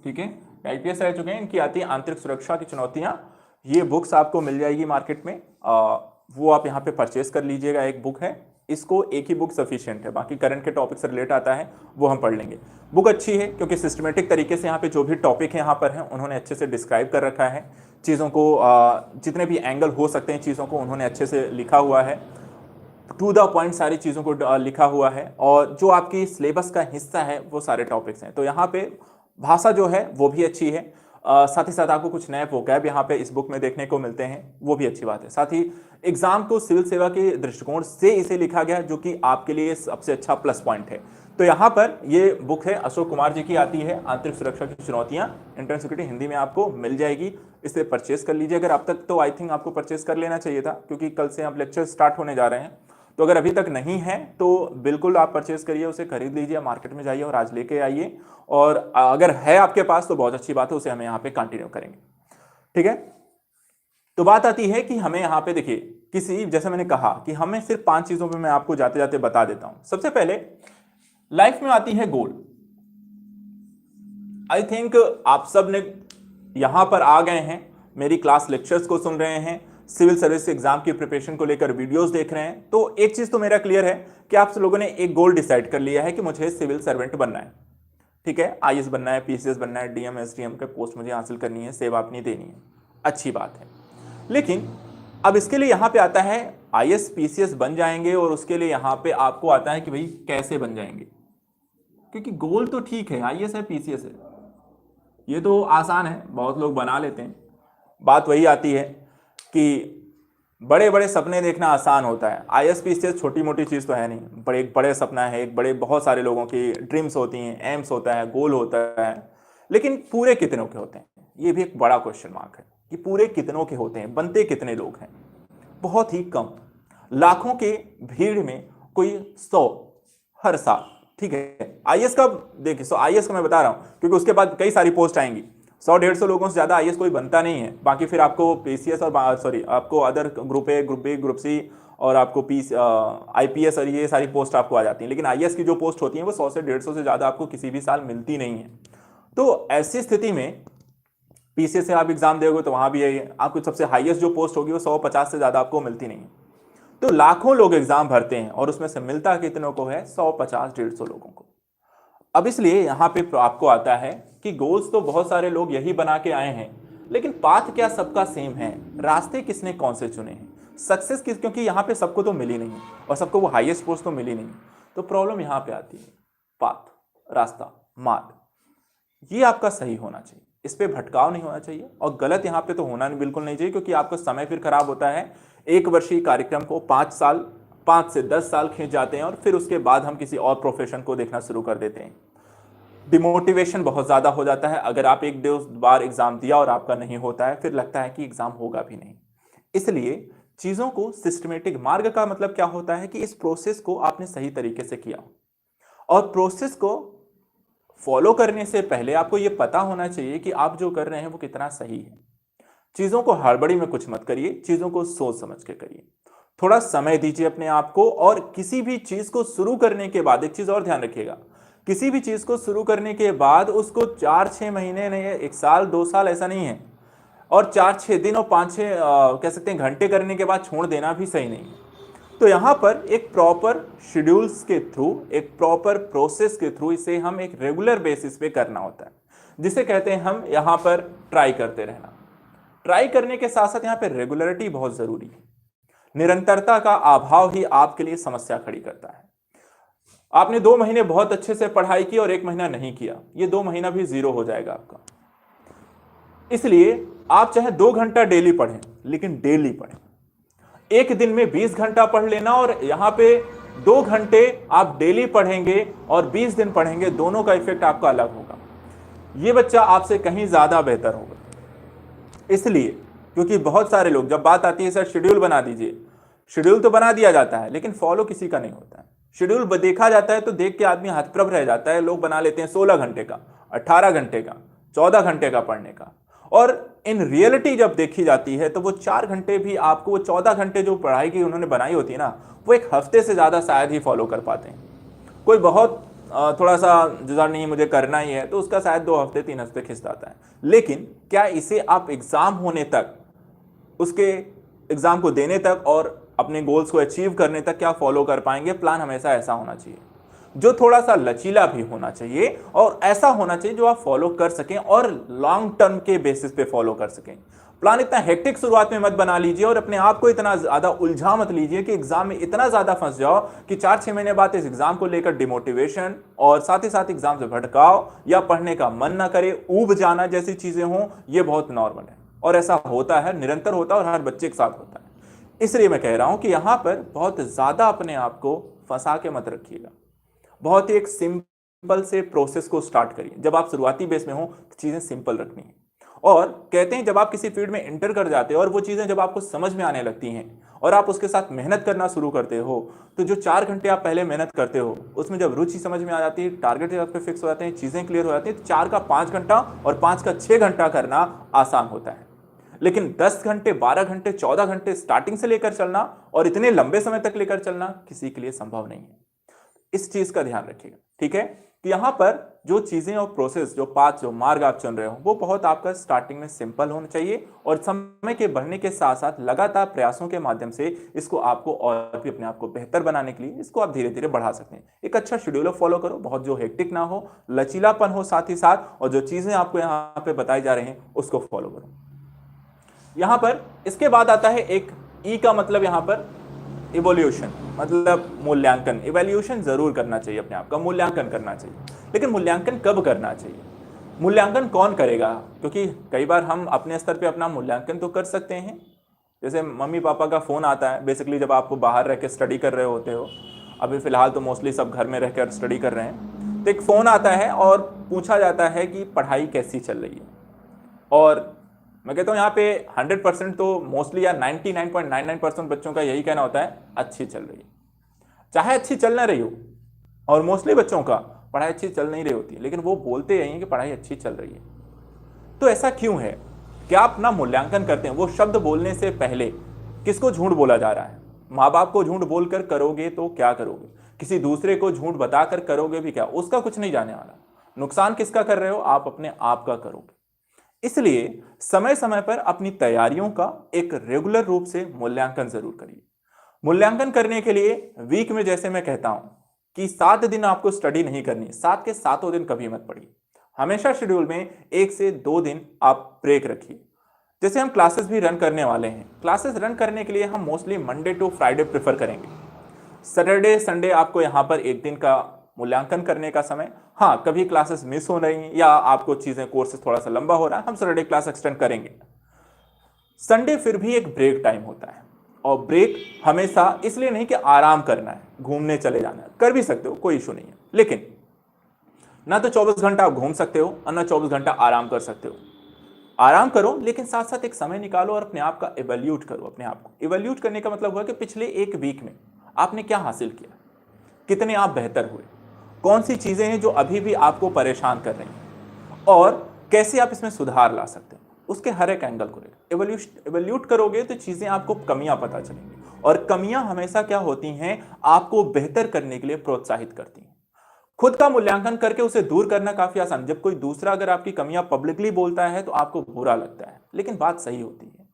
ठीक है, आईपीएस रह चुके हैं, इनकी आती है आंतरिक सुरक्षा की चुनौतियां। ये बुक्स आपको मिल जाएगी मार्केट में, वो आप यहाँ पे परचेस कर लीजिएगा। एक बुक है, इसको एक ही बुक सफिशिएंट है, बाकी करंट के टॉपिक से रिलेट आता है वो हम पढ़ लेंगे। बुक अच्छी है क्योंकि सिस्टमेटिक तरीके से यहाँ पे जो भी टॉपिक है यहाँ पर है उन्होंने अच्छे से डिस्क्राइब कर रखा है चीज़ों को, जितने भी एंगल हो सकते हैं चीज़ों को उन्होंने अच्छे से लिखा हुआ है, टू द पॉइंट सारी चीज़ों को लिखा हुआ है, और जो आपकी सिलेबस का हिस्सा है वो सारे टॉपिक्स हैं। तो यहाँ पे भाषा जो है वो भी अच्छी है, साथ ही साथ आपको कुछ नए वोकैब यहाँ पे इस बुक में देखने को मिलते हैं, वो भी अच्छी बात है। साथ ही एग्जाम को सिविल सेवा के दृष्टिकोण से इसे लिखा गया, जो कि आपके लिए सबसे अच्छा प्लस पॉइंट है। तो यहाँ पर ये बुक है अशोक कुमार जी की, आती है आंतरिक सुरक्षा की चुनौतियां, इंटरनल सिक्योरिटी हिंदी में आपको मिल जाएगी, इसे परचेस कर लीजिए। अगर अब तक तो आई थिंक आपको परचेस कर लेना चाहिए था, क्योंकि कल से आप लेक्चर स्टार्ट होने जा रहे हैं। तो अगर अभी तक नहीं है तो बिल्कुल आप परचेस करिए, उसे खरीद लीजिए, मार्केट में जाइए और आज लेके आइए। और अगर है आपके पास तो बहुत अच्छी बात है, उसे हमें यहाँ पे कंटिन्यू करेंगे, ठीक है। तो बात आती है कि हमें यहाँ पे देखिए किसी, जैसे मैंने कहा कि हमें सिर्फ 5 चीजों पे मैं आपको जाते जाते बता देता हूं। सबसे पहले लाइफ में आती है गोल। आई थिंक आप सब ने यहां पर आ गए हैं, मेरी क्लास लेक्चर्स को सुन रहे हैं, सिविल सर्विस एग्जाम की प्रिपरेशन को लेकर वीडियोस देख रहे हैं, तो एक चीज तो मेरा क्लियर है कि आप लोगों ने एक गोल डिसाइड कर लिया है कि मुझे सिविल सर्वेंट बनना है, ठीक है, आईएएस बनना है, पीसीएस बनना है, डीएम एसडीएम के पोस्ट मुझे हासिल करनी है, सेवा अपनी देनी है, अच्छी बात है। लेकिन अब इसके लिए यहां पे आता है आईएएस पीसीएस बन जाएंगे, और उसके लिए यहां पे आपको आता है कि भाई कैसे बन जाएंगे, क्योंकि गोल तो ठीक है, आईएएस है पीसीएस है, ये तो आसान है, बहुत लोग बना लेते हैं। बात वही आती है कि बड़े बड़े सपने देखना आसान होता है, आईएएस पीसीएस छोटी मोटी चीज़ तो है नहीं, बड़े एक बड़े सपना है, एक बड़े बहुत सारे लोगों की ड्रीम्स होती हैं, एम्स होता है, गोल होता है, लेकिन पूरे कितनों के होते हैं, ये भी एक बड़ा क्वेश्चन मार्क है कि पूरे कितनों के होते हैं, बनते कितने लोग हैं, बहुत ही कम, लाखों के भीड़ में कोई 100 हर साल, ठीक है। आईएएस का देखिए, आईएएस का मैं बता रहा हूं क्योंकि उसके बाद कई सारी पोस्ट आएंगी, 100-150 लोगों से ज्यादा आईएएस कोई बनता नहीं है। बाकी फिर आपको पीसीएस और आपको other group A, group B, group C और आपको आईपीएस और ये सारी पोस्ट आपको आ जाती हैं, लेकिन आईएएस की जो पोस्ट होती है वो 100 से 150 से ज्यादा आपको किसी भी साल मिलती नहीं है। तो ऐसी स्थिति में पीसीएस से आप एग्जाम दोगे तो वहां भी यही है, आपको सबसे हाईएस्ट जो पोस्ट होगी वो 150 से ज्यादा आपको मिलती नहीं है। तो लाखों लोग एग्जाम भरते हैं और उसमें से मिलता कितनों को है, 150-150 लोगों को। अब इसलिए यहां पे आपको आता है कि गोल्स तो बहुत सारे लोग यही बना के आए हैं, लेकिन पाथ क्या सबका सेम है, रास्ते किसने कौन से चुने हैं, सक्सेस किस, क्योंकि यहां पे सबको तो मिली नहीं और सबको वो हाईएस्ट पोस्ट तो मिली नहीं। तो प्रॉब्लम यहां पे आती है, पाथ, रास्ता, मार्ग, ये आपका सही होना चाहिए, इस पे भटकाव नहीं होना चाहिए, और गलत यहाँ पे तो होना नहीं, बिल्कुल नहीं चाहिए, क्योंकि आपका समय फिर खराब होता है। 1 वर्षीय कार्यक्रम को 5 साल 5 से 10 साल खींच जाते हैं और फिर उसके बाद हम किसी और प्रोफेशन को देखना शुरू कर देते हैं। डिमोटिवेशन बहुत ज़्यादा हो जाता है। अगर आप एक दो बार एग्जाम दिया और आपका नहीं होता है, फिर लगता है कि एग्जाम होगा भी नहीं। इसलिए चीज़ों को सिस्टमेटिक, मार्ग का मतलब क्या होता है कि इस प्रोसेस को आपने सही तरीके से किया और प्रोसेस को फॉलो करने से पहले आपको यह पता होना चाहिए कि आप जो कर रहे हैं वो कितना सही है। चीज़ों को हड़बड़ी में कुछ मत करिए, चीज़ों को सोच समझ के करिए। थोड़ा समय दीजिए अपने आप को, और किसी भी चीज़ को शुरू करने के बाद एक चीज़ और ध्यान रखिएगा, किसी भी चीज़ को शुरू करने के बाद उसको 4-6 महीने नहीं, 1 साल 2 साल ऐसा नहीं है, और 4-6 दिन और 5-6 कह सकते हैं घंटे करने के बाद छोड़ देना भी सही नहीं है। तो यहाँ पर एक प्रॉपर शेड्यूल्स के थ्रू, एक प्रॉपर प्रोसेस के थ्रू इसे हम एक रेगुलर बेसिस पे करना होता है, जिसे कहते हैं हम यहाँ पर ट्राई करते रहना। ट्राई करने के साथ साथ यहाँ पे रेगुलरिटी बहुत जरूरी है। निरंतरता का अभाव ही आपके लिए समस्या खड़ी करता है। आपने 2 महीने बहुत अच्छे से पढ़ाई की और 1 महीना नहीं किया, ये 2 महीना भी जीरो हो जाएगा आपका। इसलिए आप चाहे 2 घंटा डेली पढ़ें, लेकिन डेली पढ़ें। एक दिन में 20 घंटा पढ़ लेना और यहाँ पे 2 घंटे आप डेली पढ़ेंगे और 20 दिन पढ़ेंगे, दोनों का इफेक्ट आपका अलग होगा। ये बच्चा आपसे कहीं ज्यादा बेहतर होगा। इसलिए क्योंकि बहुत सारे लोग, जब बात आती है सर शेड्यूल बना दीजिए, शेड्यूल तो बना दिया जाता है लेकिन फॉलो किसी का नहीं होता है। शेड्यूल देखा जाता है तो देख के आदमी हतप्रभ रह जाता है। लोग बना लेते हैं 16 घंटे का, 18 घंटे का, 14 घंटे का पढ़ने का, और इन रियलिटी जब देखी जाती है तो वो 4 घंटे भी आपको, वो 14 घंटे जो पढ़ाई की उन्होंने बनाई होती है ना, वो 1 हफ्ते से ज्यादा शायद ही फॉलो कर पाते हैं। कोई बहुत थोड़ा सा जुझार नहीं मुझे करना ही है तो उसका शायद 2 हफ्ते 3 हफ्ते खिंच जाता है। लेकिन क्या इसे आप एग्जाम होने तक, उसके एग्जाम को देने तक और अपने गोल्स को अचीव करने तक क्या फॉलो कर पाएंगे? प्लान हमेशा ऐसा होना चाहिए जो थोड़ा सा लचीला भी होना चाहिए, और ऐसा होना चाहिए जो आप फॉलो कर सकें और लॉन्ग टर्म के बेसिस पे फॉलो कर सकें। प्लान इतना हेक्टिक शुरुआत में मत बना लीजिए और अपने आप को इतना ज्यादा उलझा मत लीजिए कि एग्जाम में इतना ज्यादा फंस जाओ कि 4-6 महीने बाद इस एग्जाम को लेकर डिमोटिवेशन और साथ ही साथ एग्जाम से भटकाव या पढ़ने का मन ना करे, ऊब जाना जैसी चीजें हों। ये बहुत नॉर्मल है और ऐसा होता है, निरंतर होता है और हर बच्चे के साथ होता है। इसलिए मैं कह रहा हूं कि यहां पर बहुत ज्यादा अपने आप को फंसा के मत रखिएगा। बहुत ही एक सिंपल से प्रोसेस को स्टार्ट करिए। जब आप शुरुआती बेस में हो तो चीजें सिंपल रखनी है। और कहते हैं जब आप किसी फील्ड में एंटर कर जाते हो और वो चीजें जब आपको समझ में आने लगती हैं और आप उसके साथ मेहनत करना शुरू करते हो, तो जो 4 घंटे आप पहले मेहनत करते हो उसमें जब रुचि समझ में आ जाती है, टारगेट आपके फिक्स हो जाते हैं, चीजें क्लियर हो जाती हैं, तो 4 का 5 घंटा और 5 का 6 घंटा करना आसान होता है। लेकिन 10 घंटे, 12 घंटे, 14 घंटे स्टार्टिंग से लेकर चलना और इतने लंबे समय तक लेकर चलना किसी के लिए संभव नहीं है। इस चीज का ध्यान रखिएगा, ठीक है? कि यहां पर जो चीजें और प्रोसेस, जो पाथ, जो मार्ग आप चुन रहे हो, वो बहुत आपका स्टार्टिंग में सिंपल होना चाहिए और समय के बढ़ने के साथ साथ लगातार प्रयासों के माध्यम से इसको आपको और भी अपने आप को बेहतर बनाने के लिए इसको आप धीरे धीरे बढ़ा सकते हैं। एक अच्छा शेड्यूल फॉलो करो, बहुत जो हेक्टिक ना हो, लचीलापन हो साथ ही साथ, और जो चीजें आपको यहाँ पे बताई जा रही हैं उसको फॉलो करो। यहां पर इसके बाद आता है एक ई का मतलब यहां पर इवोल्यूशन, मतलब मूल्यांकन। इवैल्यूएशन जरूर करना चाहिए, अपने आप का मूल्यांकन करना चाहिए, लेकिन मूल्यांकन कब करना चाहिए? मूल्यांकन कौन करेगा? क्योंकि कई बार हम अपने स्तर पे अपना मूल्यांकन तो कर सकते हैं, जैसे मम्मी पापा का फोन आता है, बेसिकली जब आप बाहर रह के स्टडी कर रहे होते हो, अभी फिलहाल तो मोस्टली सब घर में रहकर स्टडी कर रहे हैं, तो एक फोन आता है और पूछा जाता है कि पढ़ाई कैसी चल रही है। और मैं कहता हूँ यहाँ पे 100% तो मोस्टली या 99.99% बच्चों का यही कहना होता है अच्छी चल रही है, चाहे अच्छी चल ना रही हो। और मोस्टली बच्चों का पढ़ाई अच्छी चल नहीं रही होती, लेकिन वो बोलते यही हैं कि पढ़ाई अच्छी चल रही है। तो ऐसा क्यों है? क्या आप अपना मूल्यांकन करते हैं? वो शब्द बोलने से पहले किसको झूठ बोला जा रहा है? माँ बाप को झूठ बोलकर करोगे तो क्या करोगे? किसी दूसरे को झूठ बताकर करोगे भी क्या? उसका कुछ नहीं जाने वाला। नुकसान किसका कर रहे हो? आप अपने आप का करोगे। इसलिए समय समय पर अपनी तैयारियों का एक रेगुलर रूप से मूल्यांकन जरूर करिए। मूल्यांकन करने के लिए वीक में, जैसे मैं कहता हूं कि 7 दिन आपको स्टडी नहीं करनी, 7 के 7 दिन कभी मत पढ़िए। हमेशा शेड्यूल में 1 से 2 दिन आप ब्रेक रखिए। जैसे हम क्लासेस भी रन करने वाले हैं, क्लासेस रन करने के लिए हम mostly Monday to Friday prefer करेंगे। सैटरडे संडे आपको यहां पर 1 दिन का मूल्यांकन करने का समय। हाँ, कभी क्लासेस मिस हो रही या आपको चीजें, कोर्सेज थोड़ा सा लंबा हो रहा है, हम सैटरडे क्लास एक्सटेंड करेंगे। संडे फिर भी एक ब्रेक टाइम होता है और ब्रेक हमेशा इसलिए नहीं कि आराम करना है, घूमने चले जाना है, कर भी सकते हो, कोई इशू नहीं है, लेकिन ना तो 24 घंटा आप घूम सकते हो और ना 24 घंटा आराम कर सकते हो। आराम करो लेकिन साथ साथ एक समय निकालो और अपने आप का इवैल्यूएट करो। अपने आप को इवैल्यूएट करने का मतलब हुआ कि पिछले एक वीक में आपने क्या हासिल किया, कितने आप बेहतर हुए, कौन सी चीजें हैं जो अभी भी आपको परेशान कर रही हैं और कैसे आप इसमें सुधार ला सकते हैं, उसके हर एक एंगल को लेकर इवैल्यूएट करोगे तो चीजें आपको कमियां पता चलेंगी और कमियां हमेशा क्या होती हैं, आपको बेहतर करने के लिए प्रोत्साहित करती हैं। खुद का मूल्यांकन करके उसे दूर करना काफी आसान। जब कोई दूसरा अगर आपकी कमियां पब्लिकली बोलता है तो आपको बुरा लगता है, लेकिन बात सही होती है।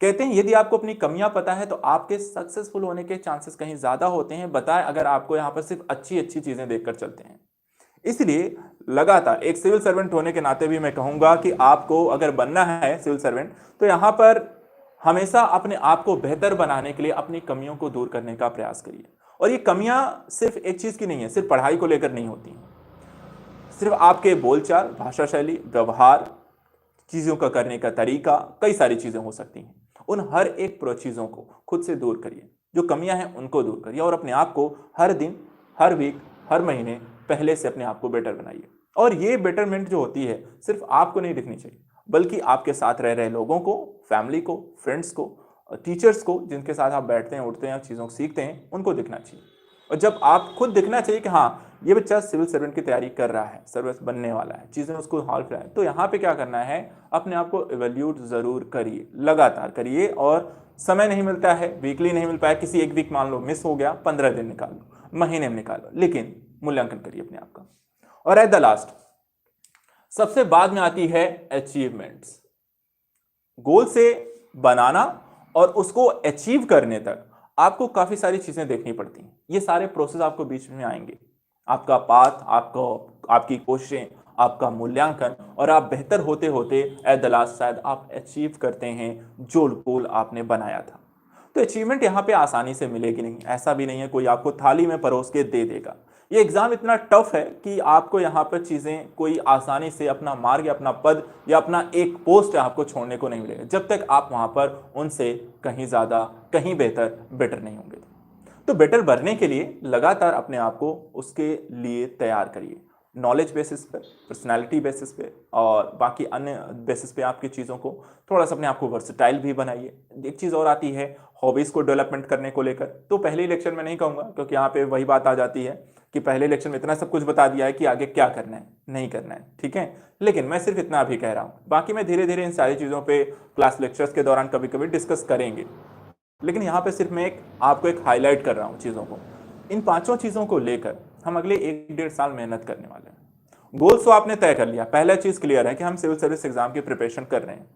कहते हैं यदि आपको अपनी कमियां पता है तो आपके सक्सेसफुल होने के चांसेस कहीं ज्यादा होते हैं, बताए अगर आपको यहां पर सिर्फ अच्छी अच्छी चीजें देखकर चलते हैं। इसलिए लगातार एक सिविल सर्वेंट होने के नाते भी मैं कहूंगा कि आपको अगर बनना है सिविल सर्वेंट तो यहां पर हमेशा अपने आप को बेहतर बनाने के लिए अपनी कमियों को दूर करने का प्रयास करिए। और ये कमियां सिर्फ एक चीज की नहीं है, सिर्फ पढ़ाई को लेकर नहीं होती हैं, सिर्फ आपके बोलचाल, भाषा शैली, व्यवहार, चीजों का करने का तरीका, कई सारी चीजें हो सकती हैं। उन हर एक चीजों को खुद से दूर करिए, जो कमियां हैं उनको दूर करिए और अपने आप को हर दिन, हर वीक, हर महीने पहले से अपने आप को बेटर बनाइए। और ये बेटरमेंट जो होती है सिर्फ आपको नहीं दिखनी चाहिए, बल्कि आपके साथ रह रहे लोगों को, फैमिली को, फ्रेंड्स को, टीचर्स को, जिनके साथ आप बैठते हैं, उठते हैं, चीज़ों को सीखते हैं, उनको दिखना चाहिए। और जब आप खुद दिखना चाहिए कि हाँ ये बच्चा सिविल सर्वेंट की तैयारी कर रहा है, सर्विस बनने वाला है, चीज़ें उसको हॉल फिल है, तो यहाँ पे क्या करना है, अपने आप को इवैल्यूएट जरूर करिए, लगातार करिए। और समय नहीं मिलता है, वीकली नहीं मिल पाया, किसी एक वीक मान लो मिस हो गया, 15 दिन निकाल लो, महीने में निकाल लो, लेकिन मूल्यांकन करिए अपने आप का। और एट द लास्ट सबसे बाद में आती है अचीवमेंट्स। गोल से बनाना और उसको अचीव करने तक आपको काफी सारी चीजें देखनी पड़ती हैं। ये सारे प्रोसेस आपको बीच में आएंगे, आपका पाथ, आपकी कोशिशें, आपका मूल्यांकन, और आप बेहतर होते होते एट द लास्ट शायद आप अचीव करते हैं जो गोल आपने बनाया था। तो अचीवमेंट यहाँ पे आसानी से मिलेगी नहीं, ऐसा भी नहीं है कोई आपको थाली में परोस के दे देगा। ये एग्जाम इतना टफ है कि आपको यहाँ पर चीजें कोई आसानी से अपना मार्ग या अपना पद या अपना एक पोस्ट आपको छोड़ने को नहीं मिलेगा, जब तक आप वहां पर उनसे कहीं ज्यादा, कहीं बेटर नहीं होंगे। तो बेटर बनने के लिए लगातार अपने आप को उसके लिए तैयार करिए, नॉलेज बेसिस पे, पर्सनालिटी बेसिस पे और बाकी अन्य बेसिस पे आपकी चीज़ों को थोड़ा सा अपने आप को वर्सेटाइल भी बनाइए। एक चीज़ और आती है हॉबीज़ को डेवलपमेंट करने को लेकर, तो पहले लेक्चर में नहीं कहूँगा क्योंकि यहाँ पे वही बात आ जाती है कि पहले लेक्चर में इतना सब कुछ बता दिया है कि आगे क्या करना है, नहीं करना है, ठीक है। लेकिन मैं सिर्फ इतना अभी कह रहा हूँ, बाकी मैं धीरे धीरे इन सारी चीज़ों पर क्लास लेक्चर्स के दौरान कभी कभी डिस्कस करेंगे, लेकिन यहाँ पे सिर्फ मैं आपको एक हाईलाइट कर रहा हूँ चीज़ों को। इन पांचों चीज़ों को लेकर हम अगले 1-1.5 साल मेहनत करने वाले हैं। गोल्स तो आपने तय कर लिया, पहला चीज़ क्लियर है कि हम सिविल सर्विस एग्जाम की प्रिपरेशन कर रहे हैं।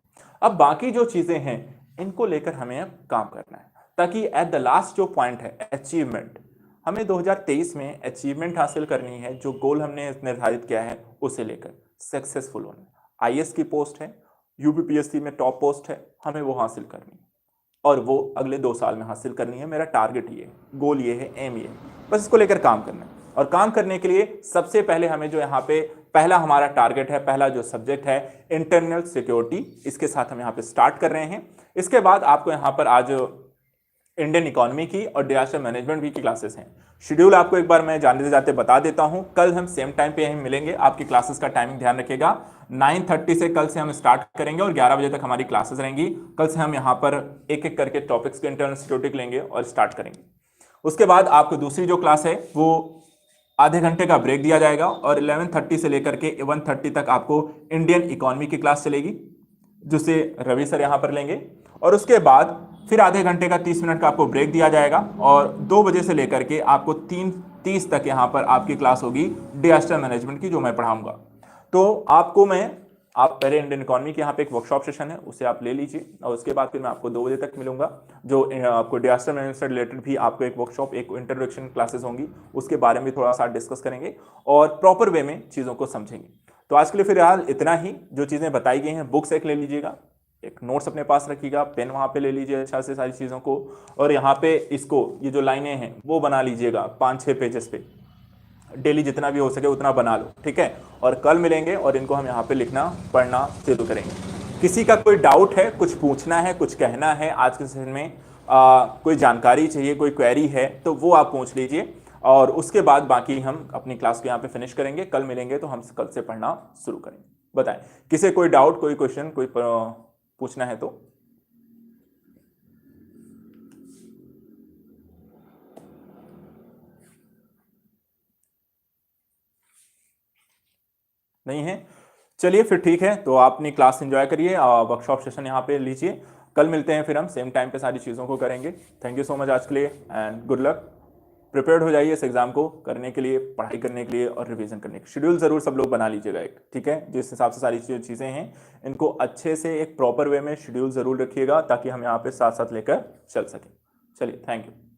अब बाकी जो चीज़ें हैं इनको लेकर हमें अब काम करना है, ताकि एट द लास्ट जो पॉइंट है अचीवमेंट, हमें 2023 में अचीवमेंट हासिल करनी है। जो गोल हमने निर्धारित किया है उसे लेकर सक्सेसफुल होना। IAS की पोस्ट है, UPPSC में टॉप पोस्ट है, हमें वो हासिल करनी है और वो अगले 2 साल में हासिल करनी है। मेरा टारगेट ये है, गोल ये है, एम ये है, बस इसको लेकर काम करना है। और काम करने के लिए सबसे पहले हमें जो यहाँ पे पहला हमारा टारगेट है, पहला जो सब्जेक्ट है इंटरनल सिक्योरिटी, इसके साथ हम यहाँ पे स्टार्ट कर रहे हैं। इसके बाद आपको यहाँ पर आज इंडियन इकोनॉमी की और डिजास्टर मैनेजमेंट की क्लासेस हैं। शेड्यूल आपको एक बार मैं जाने से जाते बता देता हूं। कल हम सेम टाइम पे यहीं मिलेंगे, आपकी क्लासेस का टाइमिंग ध्यान रखिएगा। 9:30 से कल से हम स्टार्ट करेंगे और 11 बजे तक हमारी क्लासेस रहेंगी। कल से हम यहाँ पर एक एक करके टॉपिक्स के इंटरनल सिक्योरिटी लेंगे और स्टार्ट करेंगे। उसके बाद आपको दूसरी जो क्लास है वो आधे घंटे का ब्रेक दिया जाएगा और 11:30 से लेकर के 1:30 तक आपको इंडियन इकोनॉमी की क्लास चलेगी, जिसे रवि सर यहाँ पर लेंगे। और उसके बाद फिर आधे घंटे का 30 मिनट का आपको ब्रेक दिया जाएगा और 2 बजे से लेकर के आपको 3:30 तक यहाँ पर आपकी क्लास होगी डिजास्टर मैनेजमेंट की, जो मैं पढ़ाऊंगा। तो आप पहले इंडियन इकोनॉमी के यहाँ पे एक वर्कशॉप सेशन है, उसे आप ले लीजिए और उसके बाद फिर मैं आपको 2 बजे तक मिलूंगा, जो आपको डिजास्टर मैनेजमेंट से रिलेटेड भी आपको एक वर्कशॉप, एक इंट्रोडक्शन क्लासेस होंगी, उसके बारे में थोड़ा सा डिस्कस करेंगे और प्रॉपर वे में चीज़ों को समझेंगे। तो आज के लिए फिलहाल इतना ही। जो चीज़ें बताई गई हैं, बुक्स एक ले लीजिएगा, एक नोट्स अपने पास रखिएगा, पेन वहाँ पे ले लीजिए अच्छा से सारी चीज़ों को, और यहाँ पे इसको ये जो लाइनें हैं वो बना लीजिएगा 5-6 पेजेस पे, डेली जितना भी हो सके उतना बना लो, ठीक है। और कल मिलेंगे और इनको हम यहाँ पे लिखना पढ़ना शुरू करेंगे। किसी का कोई डाउट है, कुछ पूछना है, कुछ कहना है आज के सेशन में, कोई जानकारी चाहिए, कोई क्वेरी है तो वो आप पूछ लीजिए, और उसके बाद बाकी हम अपनी क्लास को यहाँ पे फिनिश करेंगे। कल मिलेंगे तो हम कल से पढ़ना शुरू करेंगे। बताएं, किसे कोई डाउट, कोई क्वेश्चन, कोई पूछना है तो? नहीं है? चलिए फिर ठीक है, तो आप अपनी क्लास एंजॉय करिए, वर्कशॉप सेशन यहाँ पे लीजिए। कल मिलते हैं, फिर हम सेम टाइम पे सारी चीज़ों को करेंगे। थैंक यू सो मच आज के लिए, एंड गुड लक। प्रिपेयर्ड हो जाइए इस एग्जाम को करने के लिए, पढ़ाई करने के लिए और रिवीजन करने के लिए। शेड्यूल जरूर सब लोग बना लीजिएगा एक, ठीक है? जिस हिसाब से सारी चीज़ें हैं इनको अच्छे से एक प्रॉपर वे में शेड्यूल जरूर रखिएगा, ताकि हम यहाँ पे साथ साथ लेकर चल सकें। चलिए, थैंक यू।